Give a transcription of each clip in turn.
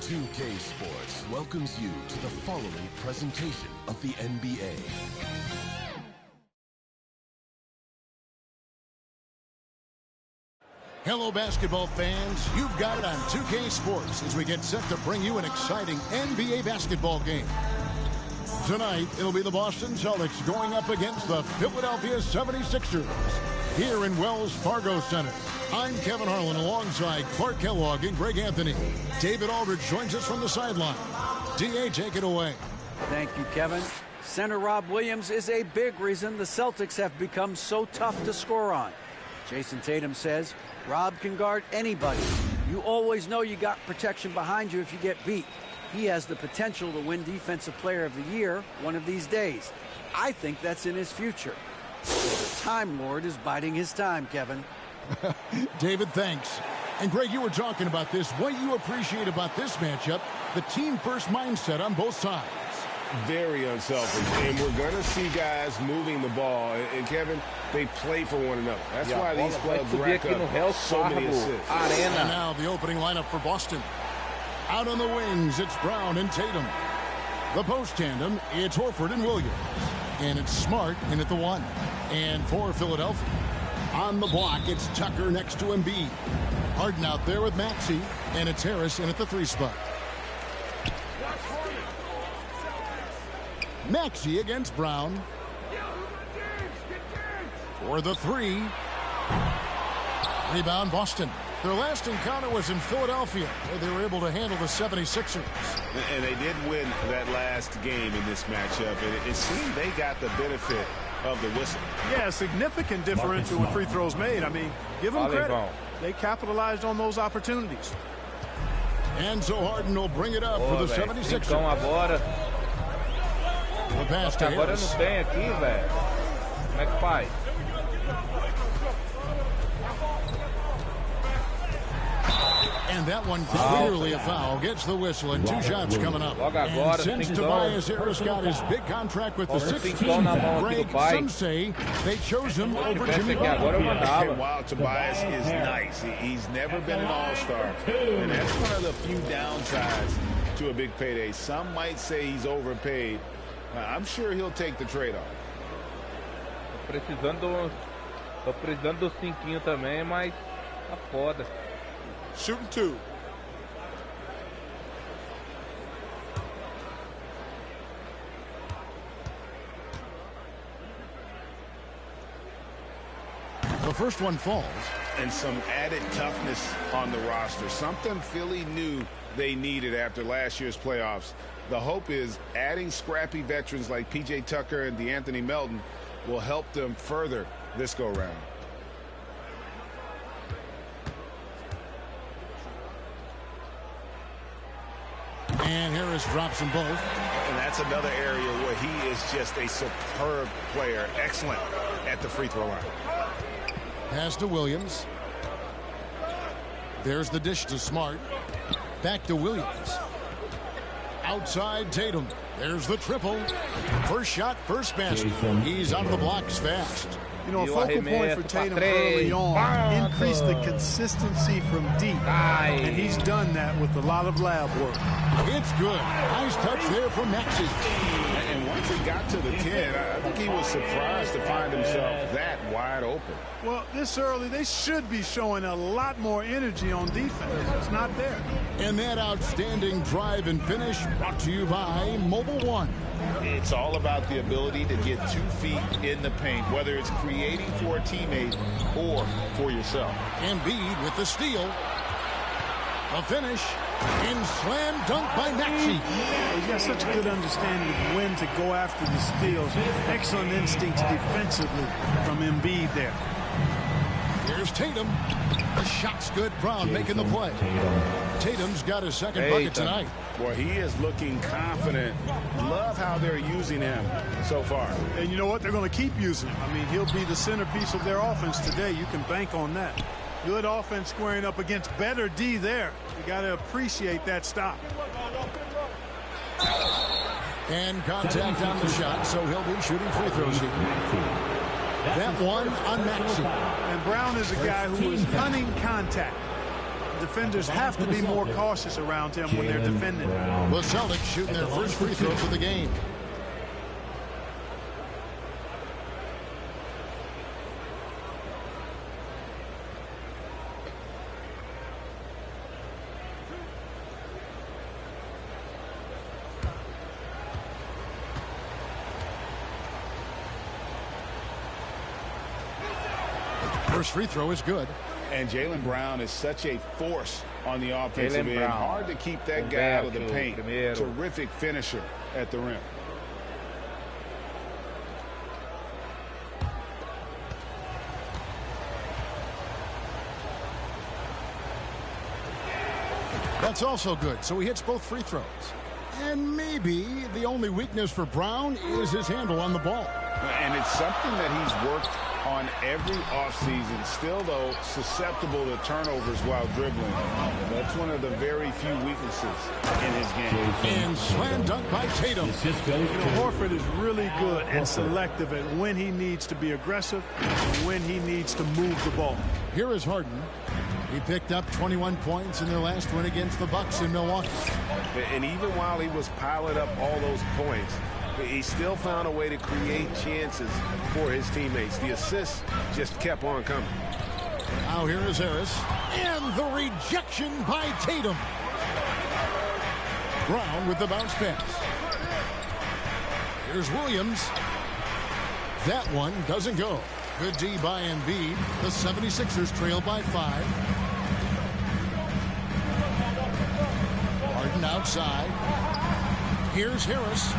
2K Sports welcomes you to the following presentation of the NBA. Hello, basketball fans. You've got it on 2K Sports as we get set to bring you an exciting NBA basketball game. Tonight, it'll be the Boston Celtics going up against the Philadelphia 76ers here in Wells Fargo Center. I'm Kevin Harlan alongside Clark Kellogg and Greg Anthony. David Aldridge joins us from the sideline. D.A., take it away. Thank you, Kevin. Center Rob Williams is a big reason the Celtics have become so tough to score on. Jason Tatum says Rob can guard anybody. You always know you got protection behind you if you get beat. He has the potential to win Defensive Player of the Year one of these days. I think that's in his future. The Time Lord is biding his time, Kevin. David, thanks. And Greg, you were talking about this. What you appreciate about this matchup, the team-first mindset on both sides. Very unselfish, and we're going to see guys moving the ball. And Kevin, they play for one another. That's why these clubs rack up so many assists. And now the opening lineup for Boston. Out on the wings, it's Brown and Tatum. The post tandem, it's Horford and Williams. And it's Smart in at the one. And for Philadelphia, on the block, it's Tucker next to Embiid. Harden out there with Maxey, and it's Harris in at the three spot. Maxey against Brown. For the three. Rebound, Boston. Their last encounter was in Philadelphia, where they were able to handle the 76ers. And they did win that last game in this matchup, and it seemed they got the benefit of the whistle. Yeah, significant differential with free throws made. I mean, give them credit. They capitalized on those opportunities. And so Harden will bring it up for the 76ers. The pass to Harris. And that one clearly a foul. Gets the whistle and two shots coming up. And since Tobias Harris got his big contract with the Sixers, Greg, some say they chose him over Jimmy Butler. And while Tobias is nice, he's never been an all-star. And that's one of the few downsides to a big payday. Some might say he's overpaid. I'm sure he'll take the trade-off. Tô precisando do cinquinho também, mas tá foda. Shooting two. The first one falls. And some added toughness on the roster. Something Philly knew they needed after last year's playoffs. The hope is adding scrappy veterans like P.J. Tucker and DeAnthony Melton will help them further this go-round. And Harris drops them both. And that's another area where he is just a superb player. Excellent at the free throw line. Pass to Williams. There's the dish to Smart. Back to Williams. Outside Tatum. There's the triple. First shot, first basket. He's out of the blocks fast. You know, a focal point for Tatum early on, increase the consistency from deep. And he's done that with a lot of lab work. It's good. Nice touch there from Maxey. And once he got to the 10, I think he was surprised to find himself that wide open. Well, this early, they should be showing a lot more energy on defense. It's not there. And that outstanding drive and finish brought to you by Mobile One. It's all about the ability to get 2 feet in the paint, whether it's creating for a teammate or for yourself. Embiid with the steal. A finish. And slam dunk by Maxey. He's got such a good understanding of when to go after the steals. Excellent instincts defensively from Embiid there. Here's Tatum. The shot's good. Brown making the play. Tatum's got his second bucket tonight. Boy, he is looking confident. Love how they're using him so far. And you know what? They're going to keep using him. I mean, he'll be the centerpiece of their offense today. You can bank on that. Good offense squaring up against better D there. You got to appreciate that stop. And contact on the shot, so he'll be shooting free throws here. That one on Maxey. And Brown is a guy who is hunting contact. defenders have to be more cautious around him when they're defending. The Celtics shooting their first free throw for the game. First free throw is good. And Jaylen Brown is such a force on the offensive end. Hard to keep that guy out of the paint. Terrific finisher at the rim. That's also good. So he hits both free throws. And maybe the only weakness for Brown is his handle on the ball. And it's something that he's worked on every offseason. Still, though, susceptible to turnovers while dribbling. That's one of the very few weaknesses in his game. And slam dunk by Tatum. Horford is really good and selective at when he needs to be aggressive and when he needs to move the ball. Here is Harden. He picked up 21 points in their last win against the Bucks in Milwaukee. And even while he was piling up all those points, he still found a way to create chances for his teammates. The assists just kept on coming. Now here is Harris. And the rejection by Tatum. Brown with the bounce pass. Here's Williams. That one doesn't go. Good D by Embiid. The 76ers trail by 5. Harden outside. Here's Harris.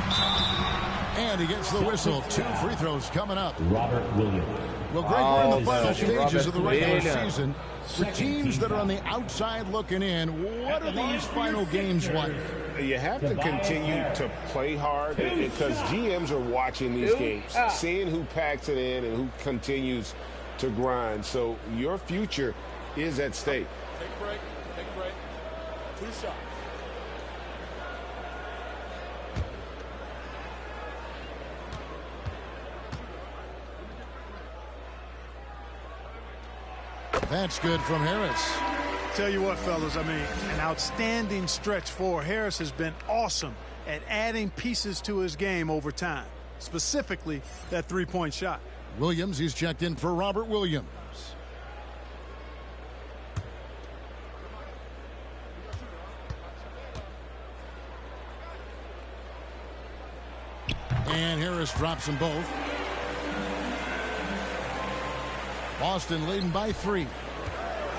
And he gets the whistle. 2 free throws coming up. Robert Williams. Well, Greg, we're in the final stages of the regular season. For teams that are on the outside looking in, what are these final games like? You have to continue to play hard because GMs are watching these games, seeing who packs it in and who continues to grind. So your future is at stake. Take a break. Take a break. 2 shots. That's good from Harris. Tell you what, fellas, I mean, an outstanding stretch for Harris has been awesome at adding pieces to his game over time, specifically that three-point shot. Williams, he's checked in for Robert Williams. And Harris drops them both. Boston leading by 3.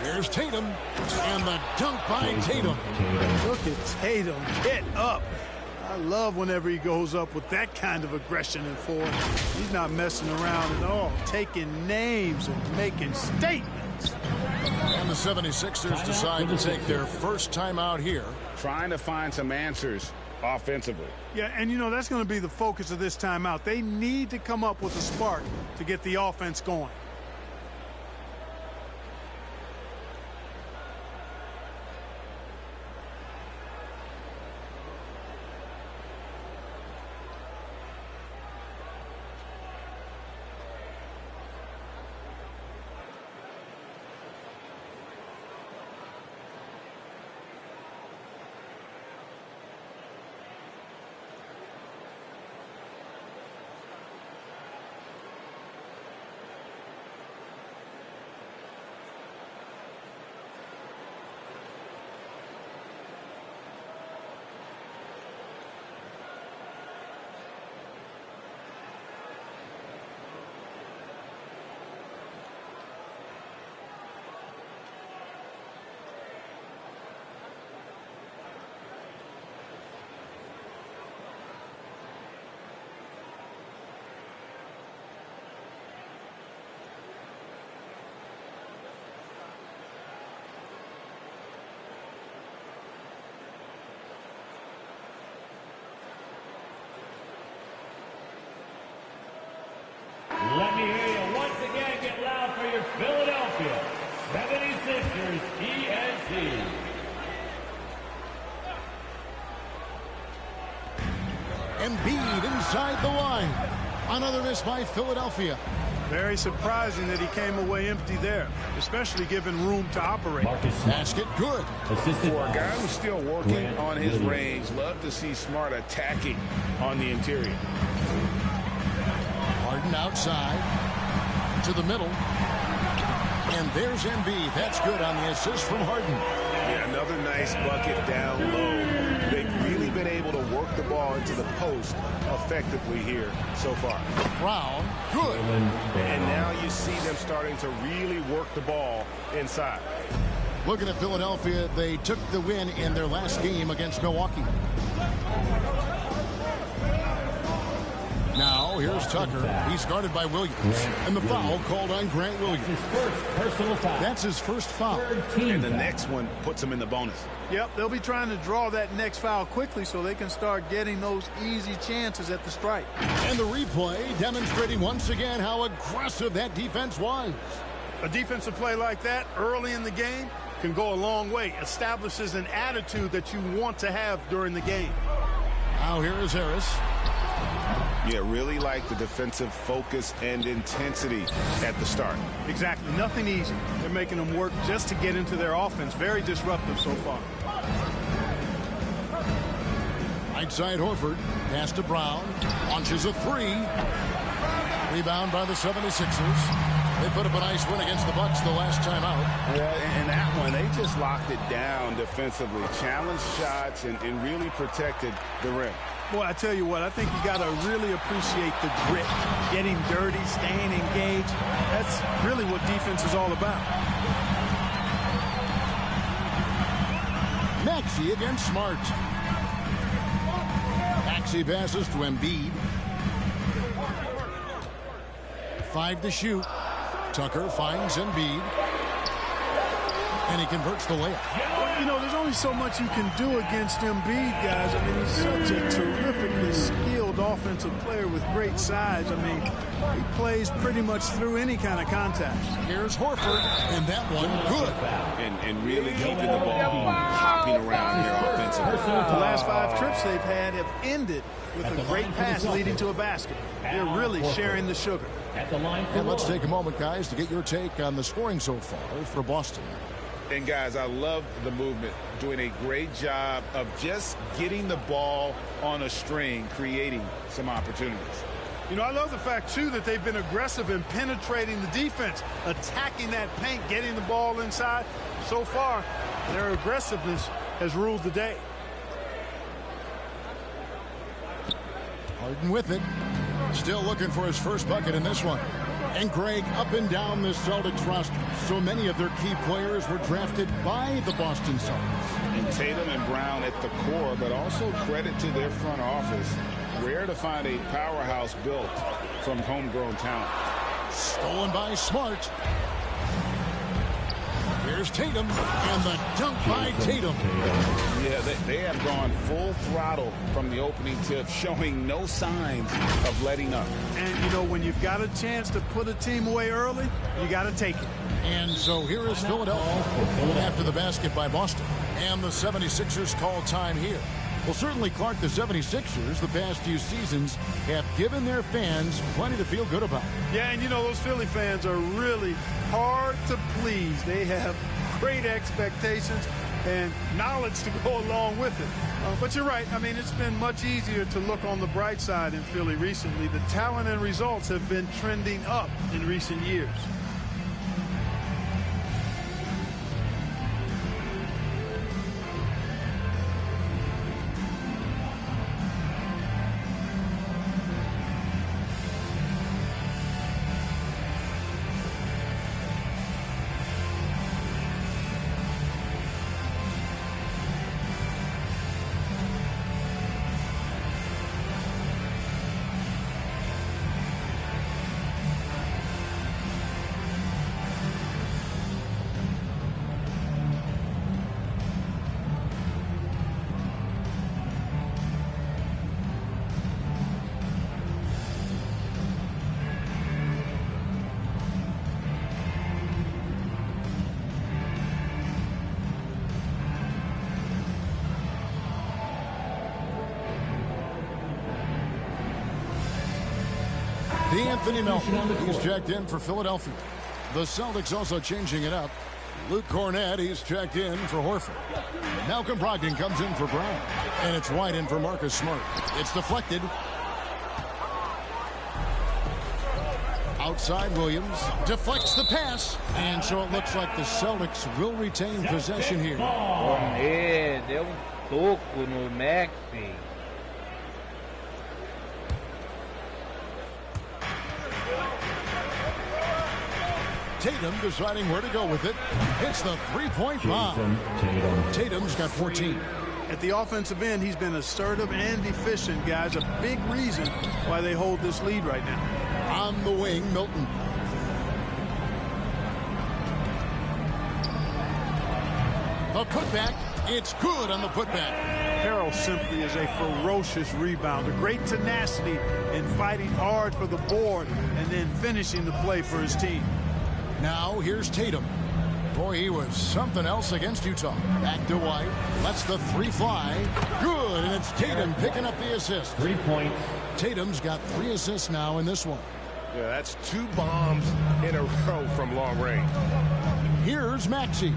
Here's Tatum. And the dunk by Tatum. Look at Tatum. Get up. I love whenever he goes up with that kind of aggression and force. He's not messing around at all. Taking names and making statements. And the 76ers decide to take their first time out here. Trying to find some answers offensively. Yeah, and you know, that's going to be the focus of this timeout. They need to come up with a spark to get the offense going. Let me hear you once again get loud for your Philadelphia 76ers ENT. Embiid inside the line. Another miss by Philadelphia. Very surprising that he came away empty there, especially given room to operate. Basket good. For a guy who's still working on his range, love to see Smart attacking on the interior. Harden outside to the middle. And there's Embiid. That's good on the assist from Harden. Yeah, another nice bucket down low. They've really been able to work the ball into the post effectively here so far. Brown, good. And now you see them starting to really work the ball inside. Looking at Philadelphia, they took the win in their last game against Milwaukee. Now, here's Tucker. He's guarded by Williams. And the foul called on Grant Williams. That's his first foul. And the next one puts him in the bonus. Yep, they'll be trying to draw that next foul quickly so they can start getting those easy chances at the stripe. And the replay demonstrating once again how aggressive that defense was. A defensive play like that early in the game can go a long way. Establishes an attitude that you want to have during the game. Now here is Harris. Yeah, really like the defensive focus and intensity at the start. Exactly. Nothing easy. They're making them work just to get into their offense. Very disruptive so far. Right side Horford. Pass to Brown. Launches a three. Rebound by the 76ers. They put up a nice win against the Bucks the last time out. Yeah, and that one, they just locked it down defensively. Challenged shots and really protected the rim. Boy, I tell you what, I think you got to really appreciate the grit, getting dirty, staying engaged. That's really what defense is all about. Maxey against Smart. Maxey passes to Embiid. 5 to shoot. Tucker finds Embiid. And he converts the layup. You know, there's only so much you can do against Embiid, guys. I mean, he's such a terrifically skilled offensive player with great size. I mean, he plays pretty much through any kind of contact. Here's Horford, and that one good. And really keeping the ball hopping around here offensively. The last 5 trips they've had have ended with a great pass leading to a basket. They're really sharing the sugar. And let's take a moment, guys, to get your take on the scoring so far for Boston. And, guys, I love the movement, doing a great job of just getting the ball on a string, creating some opportunities. You know, I love the fact, too, that they've been aggressive in penetrating the defense, attacking that paint, getting the ball inside. So far, their aggressiveness has ruled the day. Harden with it. Still looking for his first bucket in this one. And Greg, up and down the Celtics roster, so many of their key players were drafted by the Boston Celtics. And Tatum and Brown at the core, but also credit to their front office. Rare to find a powerhouse built from homegrown talent. Stolen by Smart. Here's Tatum, and the dunk by Tatum. Yeah, they have gone full throttle from the opening tip, showing no signs of letting up. And, you know, when you've got a chance to put a team away early, you got to take it. And so here is Philadelphia after the basket by Boston. And the 76ers call time here. Well, certainly, Clark, the 76ers, the past few seasons, have given their fans plenty to feel good about. Yeah, and you know, those Philly fans are really hard to please. They have great expectations and knowledge to go along with it. But you're right. I mean, it's been much easier to look on the bright side in Philly recently. The talent and results have been trending up in recent years. Anthony Melton, he's checked in for Philadelphia. The Celtics also changing it up. Luke Cornett, he's checked in for Horford. Malcolm Brogdon comes in for Brown. And it's White in for Marcus Smart. It's deflected. Outside Williams deflects the pass. And so it looks like the Celtics will retain possession here. Deu toco no Maxi. Tatum deciding where to go with it. Hits the three-point bomb. Tatum's got 14. At the offensive end, he's been assertive and efficient, guys. A big reason why they hold this lead right now. On the wing, Milton. A putback. It's good on the putback. Harrell simply is a ferocious rebounder. Great tenacity in fighting hard for the board and then finishing the play for his team. Now here's Tatum. Boy, he was something else against Utah. Back to White. Lets the three fly. Good, and it's Tatum picking up the assist. 3 points. Tatum's got 3 assists now in this one. Yeah, that's 2 bombs in a row from long range. Here's Maxey.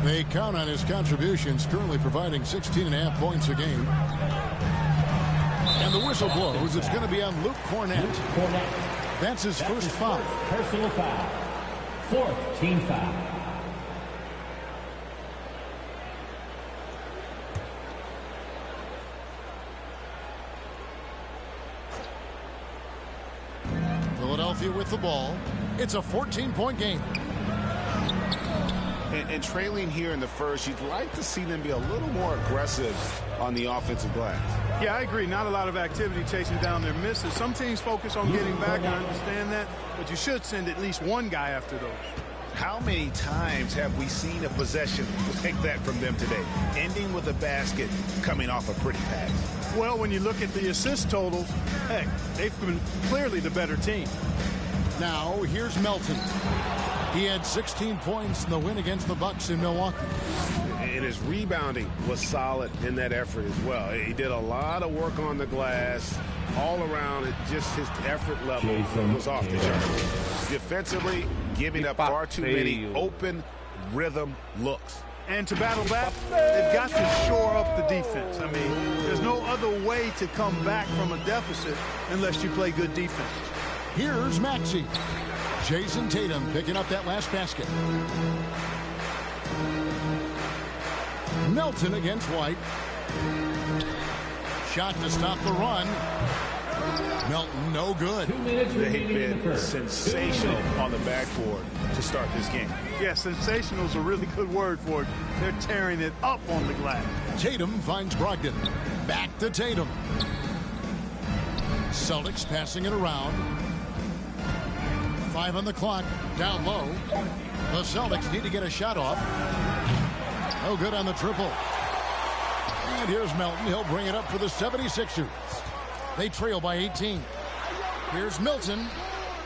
They count on his contributions, currently providing 16.5 points a game. And the whistle blows. It's going to be on Luke Cornett. That's his first foul. Personal foul. 4th team foul. Philadelphia with the ball. It's a 14-point game. And trailing here in the first, you'd like to see them be a little more aggressive on the offensive glass. Yeah, I agree. Not a lot of activity chasing down their misses. Some teams focus on getting back. I understand that. But you should send at least one guy after those. How many times have we seen a possession like that from them today, ending with a basket coming off a pretty pass? Well, when you look at the assist totals, heck, they've been clearly the better team. Now, here's Melton. He had 16 points in the win against the Bucks in Milwaukee. And his rebounding was solid in that effort as well. He did a lot of work on the glass. All around, it just his effort level was off the chart. Defensively, giving up far too many open rhythm looks. And to battle back, they've got to shore up the defense. I mean, there's no other way to come back from a deficit unless you play good defense. Here's Maxey. Jason Tatum picking up that last basket. Melton against White. Shot to stop the run. Melton, no good. They've been sensational on the backboard to start this game. Yeah, sensational is a really good word for it. They're tearing it up on the glass. Tatum finds Brogdon. Back to Tatum. Celtics passing it around. 5 on the clock. Down low. The Celtics need to get a shot off. No good on the triple. And here's Melton. He'll bring it up for the 76ers. They trail by 18. Here's Milton.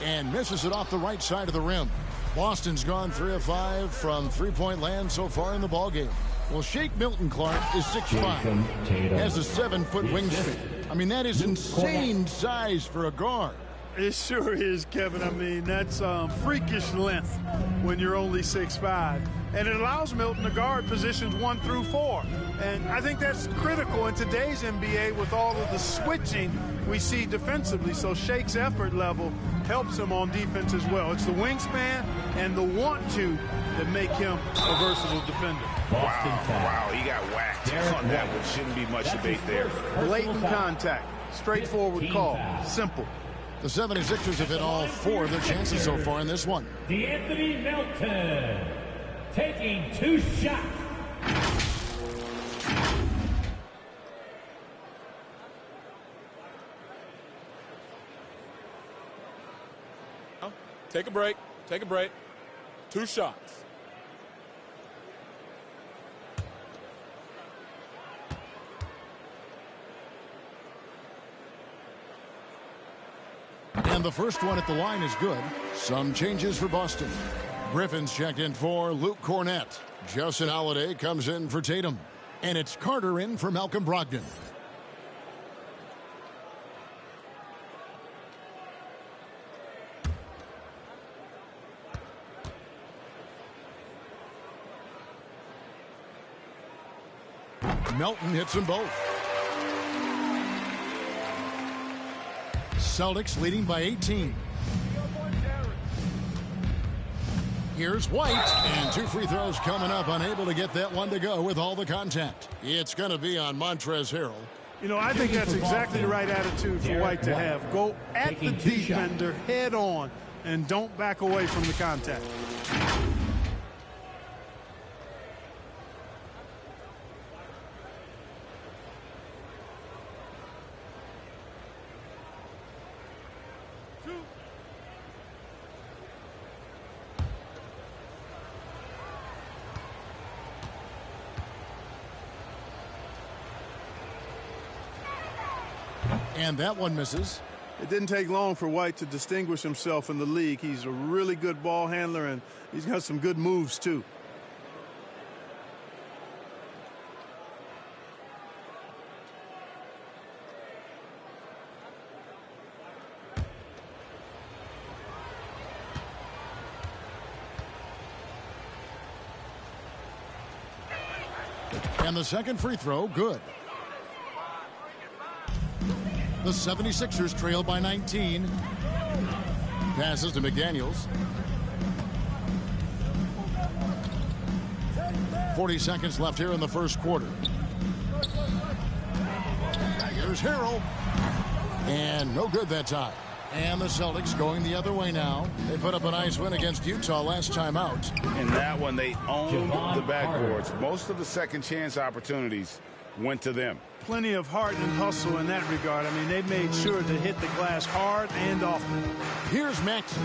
And misses it off the right side of the rim. Boston's gone 3 of 5 from three-point land so far in the ballgame. Well, Shake Milton Clark is 6'5". Has a 7-foot wingspan. I mean, that is insane size for a guard. It sure is, Kevin. I mean, that's freakish length when you're only 6'5". And it allows Milton to guard positions 1 through 4. And I think that's critical in today's NBA with all of the switching we see defensively. So Shake's effort level helps him on defense as well. It's the wingspan and the want-to that make him a versatile defender. Wow, he got whacked on that one. Shouldn't be much debate there. Blatant contact. Straightforward call. Simple. The 76ers have hit all 4 of their chances so far in this one. Anthony Melton taking 2 shots. Take a break. Take a break. 2 shots. And the first one at the line is good. Some changes for Boston. Griffin's checked in for Luke Cornett. Justin Holiday comes in for Tatum. And it's Carter in for Malcolm Brogdon. Melton hits them both. Celtics leading by 18. Here's White, and 2 free throws coming up, unable to get that one to go with all the contact. It's going to be on Montrezl Harrell. You know, I think that's exactly the right attitude for White to have. Go at the defender head on and don't back away from the contact. And that one misses. It didn't take long for White to distinguish himself in the league. He's a really good ball handler, and he's got some good moves, too. And the second free throw, good. The 76ers trail by 19. Passes to McDaniels. 40 seconds left here in the first quarter. Here's Harrell. And no good that time. And the Celtics going the other way now. They put up a nice win against Utah last time out. In that one, they owned the backboards. Most of the second chance opportunities went to them. Plenty of heart and hustle in that regard. I mean, they made sure to hit the glass hard and often. Here's Maxey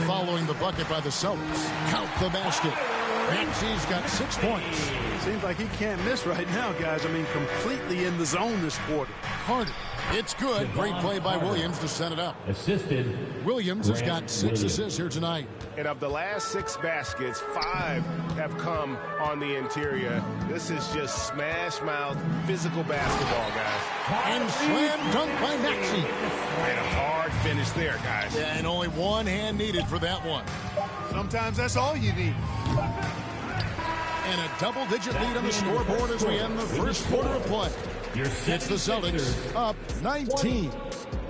following the bucket by the Celtics. Count the basket. Maxey's got 6 points. Seems like he can't miss right now, guys. I mean, completely in the zone this quarter. Carter. It's good. Great play by Williams to set it up. Assisted. Williams has got 6 assists here tonight. And of the last 6 baskets, 5 have come on the interior. This is just smash mouth physical basketball, guys. And slam dunk by Maxey. And a hard finish there, guys. Yeah, and only one hand needed for that one. Sometimes that's all you need. And a double-digit lead on the scoreboard as we end the first quarter of play. It's the Celtics up 19.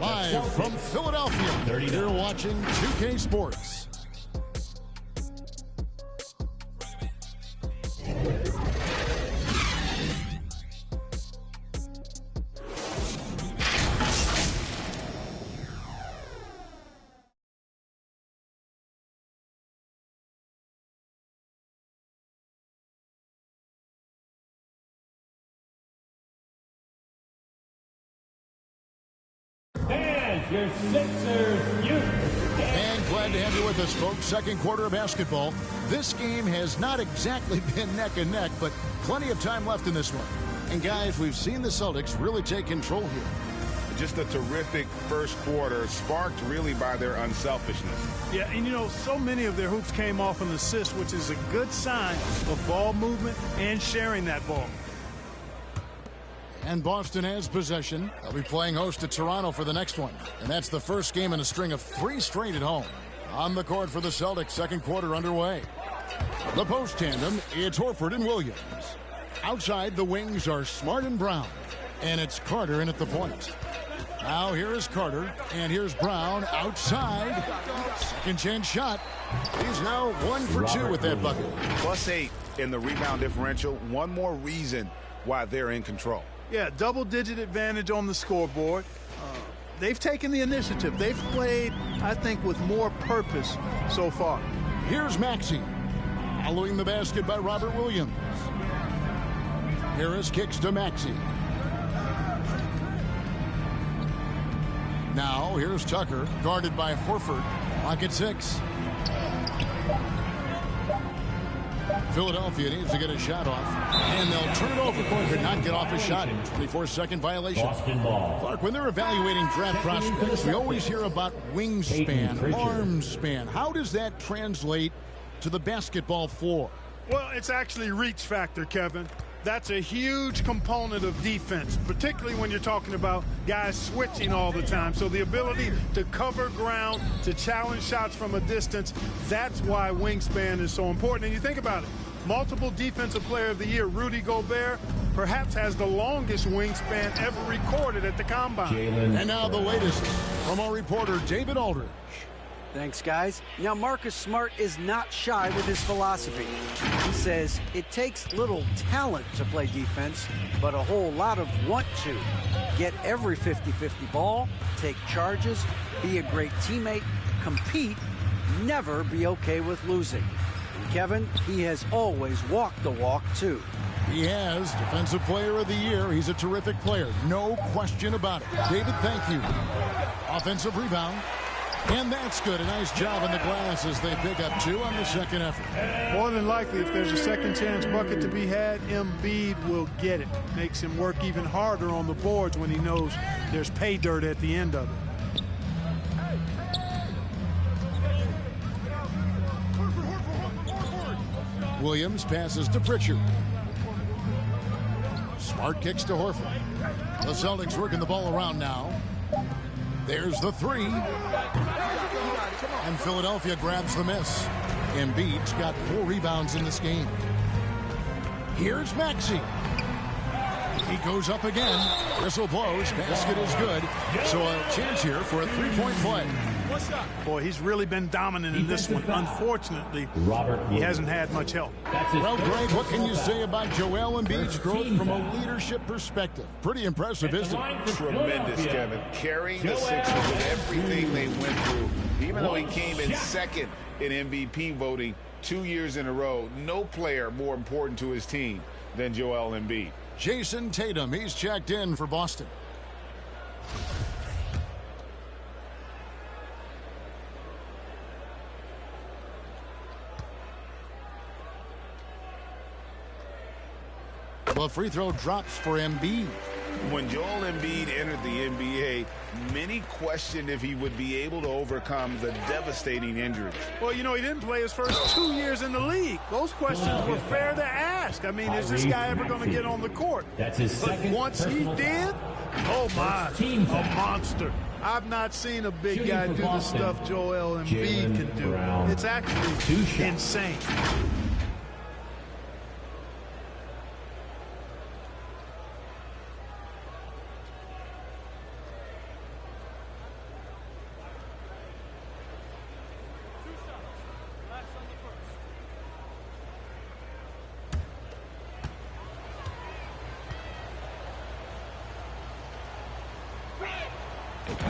Live from Philadelphia. You're watching 2K Sports. Your Sixers, And glad to have you with us, folks. Second quarter of basketball. This game has not exactly been neck and neck, but plenty of time left in this one. And guys, we've seen the Celtics really take control here. Just a terrific first quarter, sparked really by their unselfishness. Yeah, and you know, so many of their hoops came off an assist, which is a good sign of ball movement and sharing that ball. And Boston has possession. They'll be playing host to Toronto for the next one. And that's the first game in a string of 3 straight at home. On the court for the Celtics, second quarter underway. The post tandem, it's Horford and Williams. Outside, the wings are Smart and Brown. And it's Carter in at the point. Now here is Carter, and here's Brown outside. Second chance shot. He's now 1 for 2 with that bucket. +8 in the rebound differential. One more reason why they're in control. Yeah, double-digit advantage on the scoreboard. They've taken the initiative. They've played, I think, with more purpose so far. Here's Maxey. Following the basket by Robert Williams. Harris kicks to Maxey. Now, here's Tucker, guarded by Horford. Clock at 6. Philadelphia needs to get a shot off, and they'll turn it over. Could not get off a shot. 24-second violation. Clark, when they're evaluating draft prospects, we always hear about wingspan, arm span. How does that translate to the basketball floor? Well, it's actually reach factor, Kevin. That's a huge component of defense, particularly when you're talking about guys switching all the time. So the ability to cover ground, to challenge shots from a distance, that's why wingspan is so important. And you think about it, multiple Defensive Player of the Year Rudy Gobert perhaps has the longest wingspan ever recorded at the Combine. And now the latest from our reporter, David Aldridge. Thanks, guys. Now, Marcus Smart is not shy with his philosophy. He says it takes little talent to play defense, but a whole lot of want to. Get every 50-50 ball, take charges, be a great teammate, compete, never be okay with losing. And Kevin, he has always walked the walk, too. He has Defensive Player of the Year. He's a terrific player. No question about it. David, thank you. Offensive rebound. And that's good. A nice job on the glass as they pick up 2 on the second effort. More than likely, if there's a second chance bucket to be had, Embiid will get it. Makes him work even harder on the boards when he knows there's pay dirt at the end of it. Williams passes to Pritchard. Smart kicks to Horford. The Celtics working the ball around now. There's the 3. And Philadelphia grabs the miss. Embiid's got 4 rebounds in this game. Here's Maxey. He goes up again. Whistle blows. Basket is good. So a chance here for a 3-point play. Boy, he's really been dominant in this one. Unfortunately, he hasn't had much help. Well, Greg, what can you say about Joel Embiid's growth from a leadership perspective? Pretty impressive, isn't it? Tremendous, Kevin. Carrying the Sixers with everything they went through. Even though he came in second in MVP voting 2 years in a row, no player more important to his team than Joel Embiid. Jason Tatum, he's checked in for Boston. The free throw drops for Embiid. When Joel Embiid entered the NBA, many questioned if he would be able to overcome the devastating injuries. Well, you know, he didn't play his first 2 years in the league. Those questions were fair to ask. I mean, is this guy ever going to get on the court? That's his second. But once he did, oh my, a monster. I've not seen a big guy do the stuff Joel Embiid can do. It's actually insane.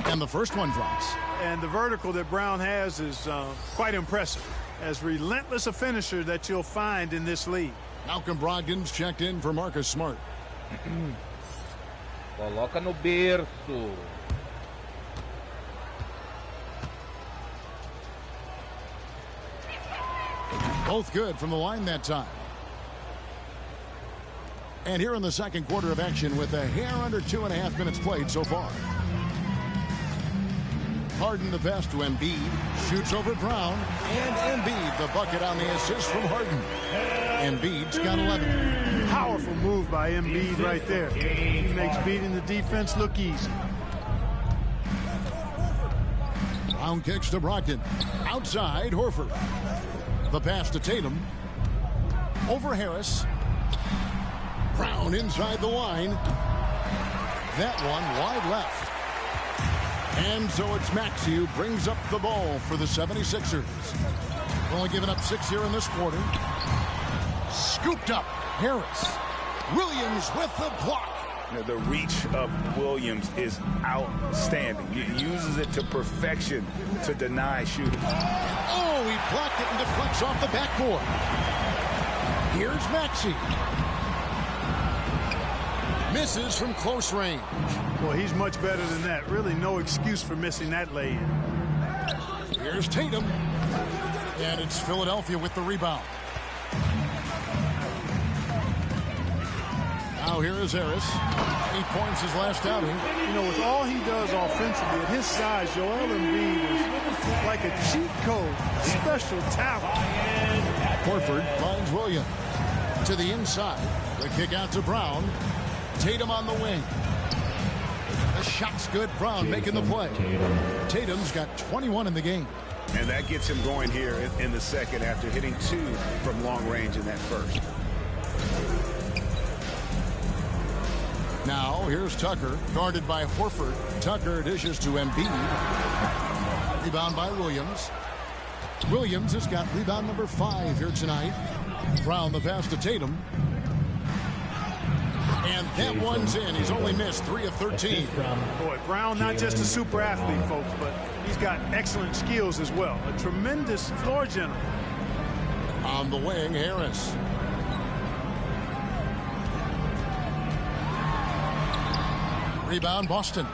And the first one drops. And the vertical that Brown has is quite impressive. As relentless a finisher that you'll find in this league. Malcolm Brogdon's checked in for Marcus Smart. Coloca no berço. Both good from the line that time. And here in the second quarter of action with a hair under 2.5 minutes played so far. Harden the pass to Embiid. Shoots over Brown. And Embiid the bucket on the assist from Harden. Embiid's got 11. Powerful move by Embiid right there. He makes beating the defense look easy. Brown kicks to Brogdon. Outside, Horford. The pass to Tatum. Over Harris. Brown inside the line. That one wide left. And so it's Maxey who brings up the ball for the 76ers. Only giving up 6 here in this quarter. Scooped up. Harris. Williams with the block. You know, the reach of Williams is outstanding. He uses it to perfection to deny shooting. Oh, he blocked it and deflects off the backboard. Here's Maxey. Misses from close range. Well, he's much better than that. Really no excuse for missing that lay-in. Here's Tatum. And it's Philadelphia with the rebound. Now here is Harris. 8 points his last outing. You know, with all he does offensively, at his size, Joel Embiid is like a cheat code. Special talent. Horford finds Williams. To the inside. The kick out to Brown. Tatum on the wing. The shot's good. Brown making the play. Tatum's got 21 in the game. And that gets him going here in the second after hitting 2 from long range in that first. Now, here's Tucker, guarded by Horford. Tucker dishes to Embiid. Rebound by Williams. Williams has got rebound number 5 here tonight. Brown the pass to Tatum. And that one's in. He's only missed 3 of 13. Boy, Brown not just a super athlete, folks, but he's got excellent skills as well. A tremendous floor general. On the wing, Harris. Rebound, Boston.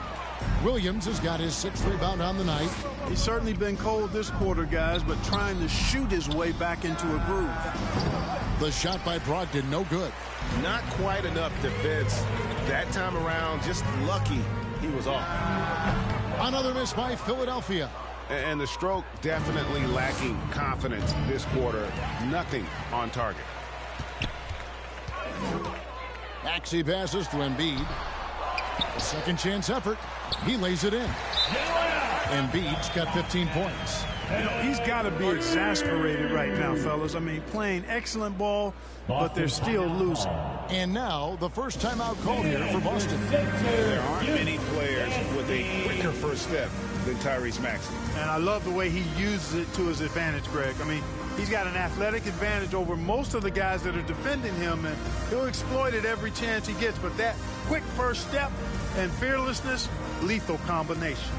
Williams has got his 6th rebound on the night. He's certainly been cold this quarter, guys, but trying to shoot his way back into a groove. The shot by Brogdon, no good. Not quite enough defense. That time around, just lucky he was off. Another miss by Philadelphia. And the stroke definitely lacking confidence this quarter. Nothing on target. Maxey passes to Embiid. A second chance effort. He lays it in. Embiid's got 15 points. You know, he's got to be exasperated right now, fellas. I mean, playing excellent ball, but they're still losing. And now, the first timeout called here for Boston. There aren't many players with a quicker first step than Tyrese Maxey. And I love the way he uses it to his advantage, Greg. I mean, he's got an athletic advantage over most of the guys that are defending him, and he'll exploit it every chance he gets. But that quick first step and fearlessness, lethal combination.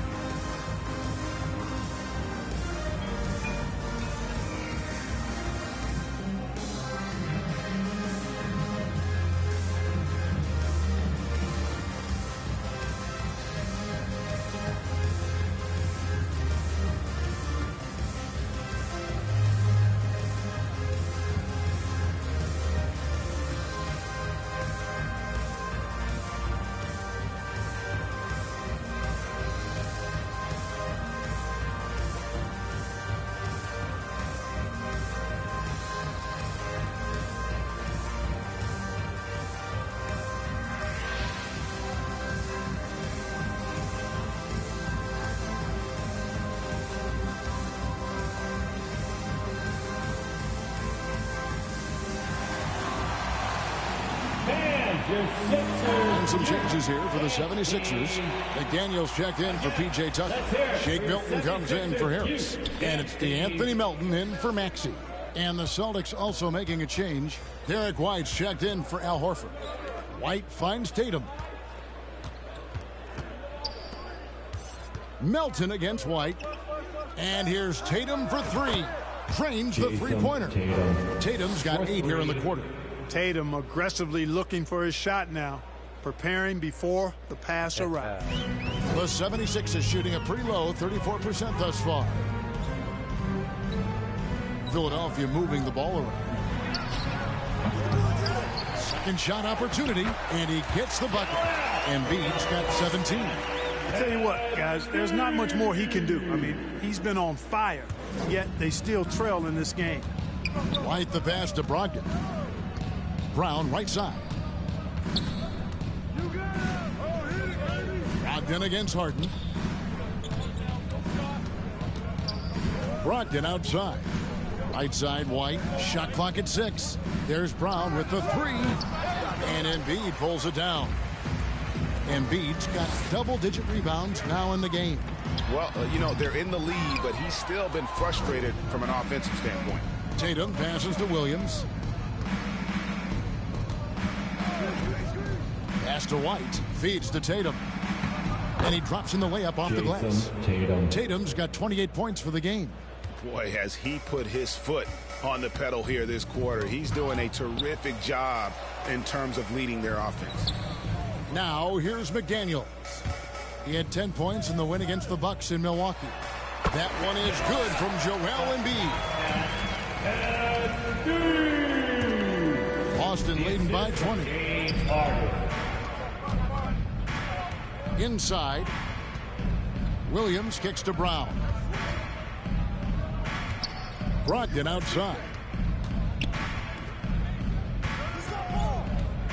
And some changes here for the 76ers. McDaniels checked in for P.J. Tucker. Shake Milton comes in for Harris. And it's DeAnthony Melton in for Maxey. And the Celtics also making a change. Derek White's checked in for Al Horford. White finds Tatum. Melton against White. And here's Tatum for 3. Drains the three-pointer. Tatum's got 8 here in the quarter. Tatum aggressively looking for his shot now, preparing before the pass arrives. The 76ers shooting a pretty low 34% thus far. Philadelphia moving the ball around. Second shot opportunity, and he gets the bucket. Embiid's got 17. I tell you what, guys, there's not much more he can do. I mean, he's been on fire, yet they still trail in this game. White the pass to Brogdon. Brown right side. Brogdon against Harden. Brogdon outside. Right side White. Shot clock at 6. There's Brown with the 3. And Embiid pulls it down. Embiid's got double-digit rebounds now in the game. Well, you know, they're in the lead, but he's still been frustrated from an offensive standpoint. Tatum passes to Williams. Pass to White. Feeds to Tatum. And he drops in the layup off the glass. Tatum's got 28 points for the game. Boy, has he put his foot on the pedal here this quarter. He's doing a terrific job in terms of leading their offense. Now, here's McDaniels. He had 10 points in the win against the Bucks in Milwaukee. That one is good from Joel Embiid. Boston leading by 20. Inside. Williams kicks to Brown. Brogdon outside.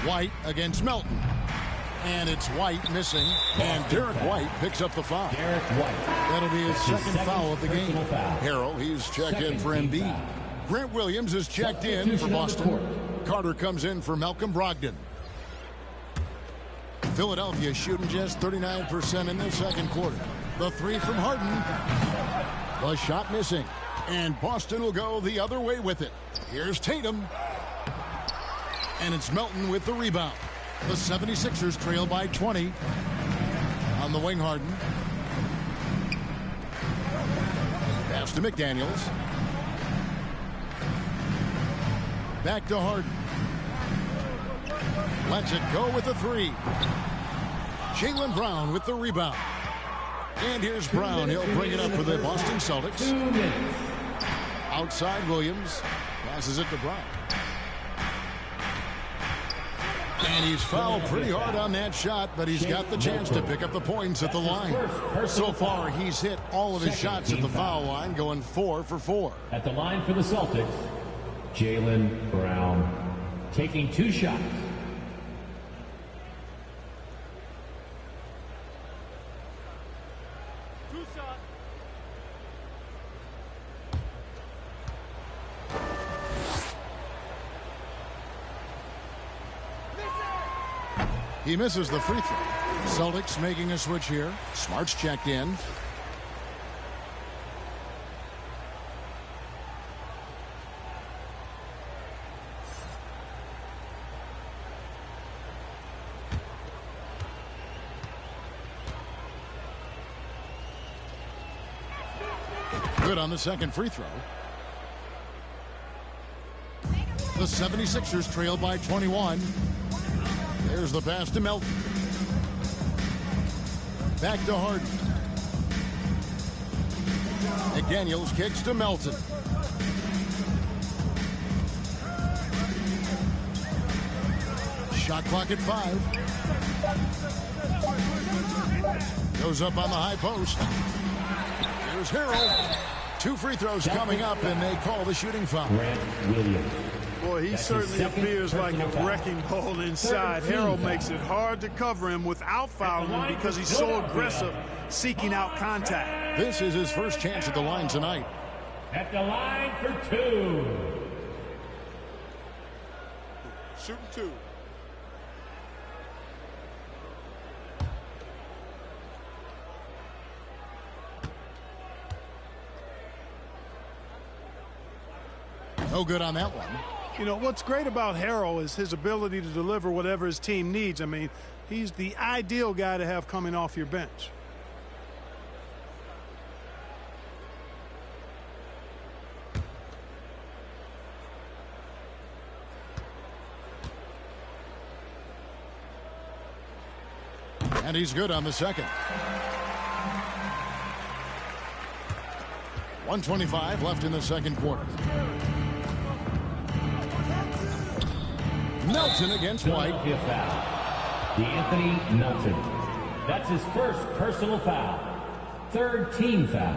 White against Melton. And it's White missing. And Derek White picks up the foul. Derek White. That'll be his second foul of the game. Foul. Harrell, he's checked in for Embiid. Grant Williams is checked in for Boston. Carter comes in for Malcolm Brogdon. Philadelphia shooting just 39% in the second quarter. The three from Harden. The shot missing. And Boston will go the other way with it. Here's Tatum. And it's Melton with the rebound. The 76ers trail by 20. On the wing, Harden. Pass to McDaniels. Back to Harden. Lets it go with the three. Jaylen Brown with the rebound. And here's Brown. He'll bring it up for the Boston Celtics. Outside Williams. Passes it to Brown. And he's fouled pretty hard on that shot, but he's got the chance to pick up the points at the line. So far, he's hit all of his shots at the foul line, going 4 for 4. At the line for the Celtics, Jaylen Brown taking 2 shots. He misses the free throw. Celtics making a switch here. Smart's checked in. Good on the second free throw. The 76ers trail by 21. There's the pass to Melton. Back to Harden. McDaniels kicks to Melton. Shot clock at 5. Goes up on the high post. Here's Harrell. 2 free throws coming up, and they call the shooting foul. Grant Williams. Boy, he certainly appears like a wrecking ball inside. Harrell makes it hard to cover him without fouling him because he's so aggressive, seeking out contact. This is his first chance at the line tonight. At the line for 2. Shooting 2. No good on that one. You know, what's great about Harrell is his ability to deliver whatever his team needs. I mean, he's the ideal guy to have coming off your bench. And he's good on the second. 1:25 left in the second quarter. Melton against White. Foul. D'Anthony Melton. That's his first personal foul. 3rd team foul.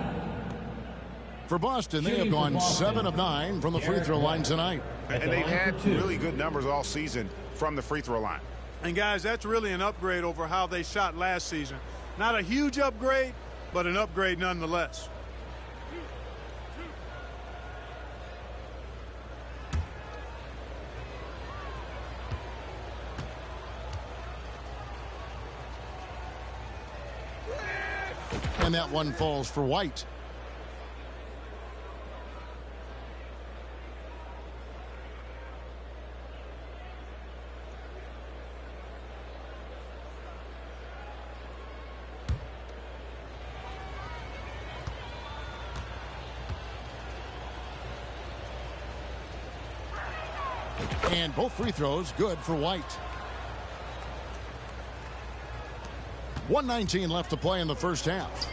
For Boston, they have gone 7 of 9 from the free throw line tonight. And they've had really good numbers all season from the free throw line. And guys, that's really an upgrade over how they shot last season. Not a huge upgrade, but an upgrade nonetheless. And that one falls for White. And both free throws good for White. 1:19 left to play in the first half.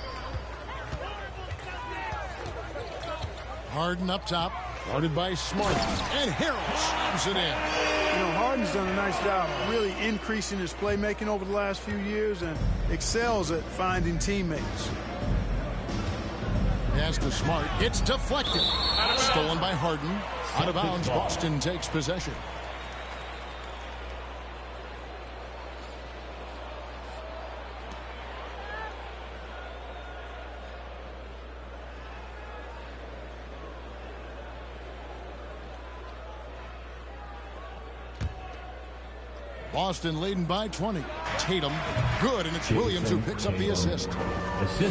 Harden up top, guarded by Smart, and Harrell slams it in. You know, Harden's done a nice job really increasing his playmaking over the last few years and excels at finding teammates. Pass to Smart. It's deflected. Stolen by Harden. Out of bounds, Boston takes possession. Boston leading by 20. Tatum, good, and it's Williams who picks up the assist.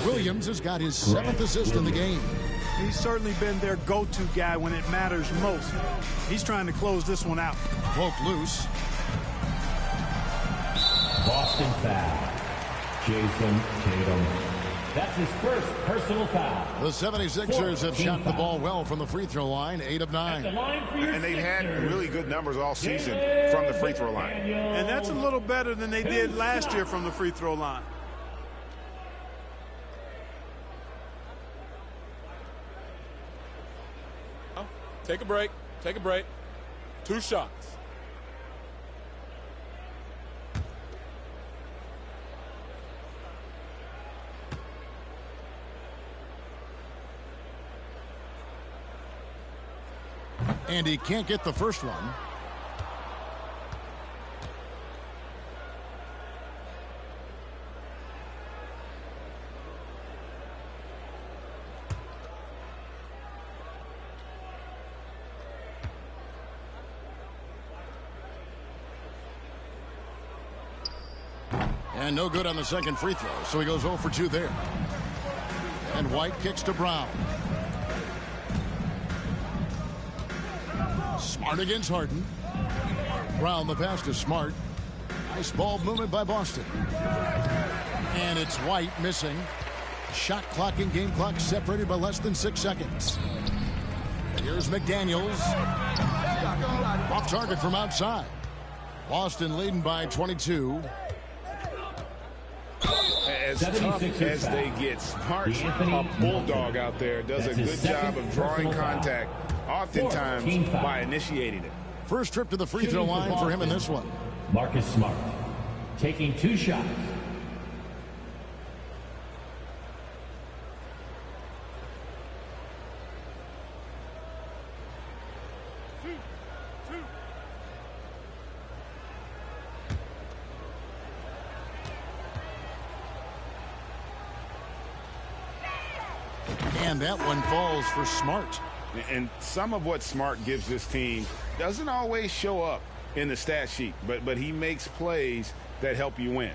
Williams has got his 7th assist in the game. He's certainly been their go-to guy when it matters most. He's trying to close this one out. Broke loose. Boston foul. Jason Tatum. That's his first personal foul. The 76ers have shot the ball well from the free throw line, 8 of 9. And they've had really good numbers all season from the free throw line. And that's a little better than they did last year from the free throw line. Take a break. Take a break. 2 shots. And he can't get the first one. And no good on the second free throw, so he goes 0 for 2 there. And White kicks to Brown. Smart against Harden. Brown the pass to Smart. Nice ball movement by Boston. And it's White missing. Shot clock and game clock separated by less than 6 seconds. Here's McDaniels. Off target from outside. Boston leading by 22. As tough as they get, Smart, a bulldog out there, does a good job of drawing contact, oftentimes by initiating it. First trip to the free throw line for him in this one. Marcus Smart taking 2 shots. And that one falls for Smart. And some of what Smart gives this team doesn't always show up in the stat sheet, but he makes plays that help you win.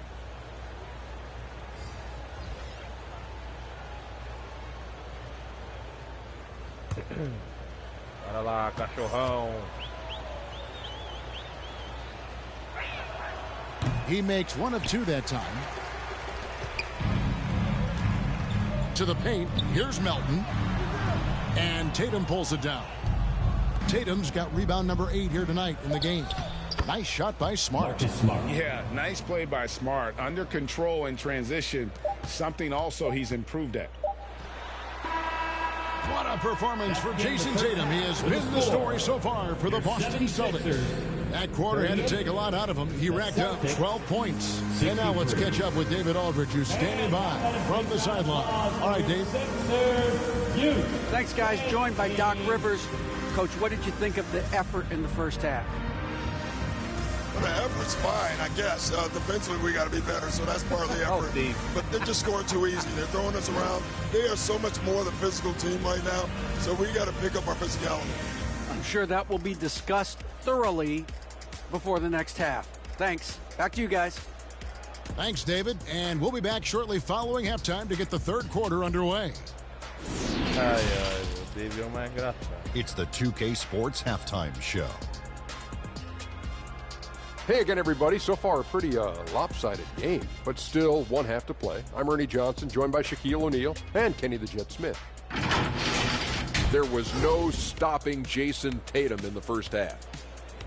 Bora lá, cachorrão. He makes 1 of 2 that time. To the paint. Here's Melton. And Tatum pulls it down. Tatum's got rebound number 8 here tonight in the game. Nice shot by Smart. Yeah, nice play by Smart. Under control in transition. Something also he's improved at. What a performance for Jason Tatum. He has been the story so far for the Boston Celtics. That quarter had to take a lot out of him. He racked up 12 points. And now let's catch up with David Aldridge, who's standing by from the sideline. All right, Dave. Thanks, guys. Joined by Doc Rivers. Coach, what did you think of the effort in the first half? Well, the effort's fine, I guess. Defensively, we got to be better, so that's part of the effort. But they're just scoring too easy. They're throwing us around. They are so much more the physical team right now, so we got to pick up our physicality. I'm sure that will be discussed thoroughly before the next half. Thanks. Back to you guys. Thanks, David. And we'll be back shortly following halftime to get the third quarter underway. It's the 2K Sports Halftime Show. Hey again, everybody. So far, a pretty lopsided game, but still 1 half to play. I'm Ernie Johnson, joined by Shaquille O'Neal and Kenny the Jet Smith. There was no stopping Jason Tatum in the first half.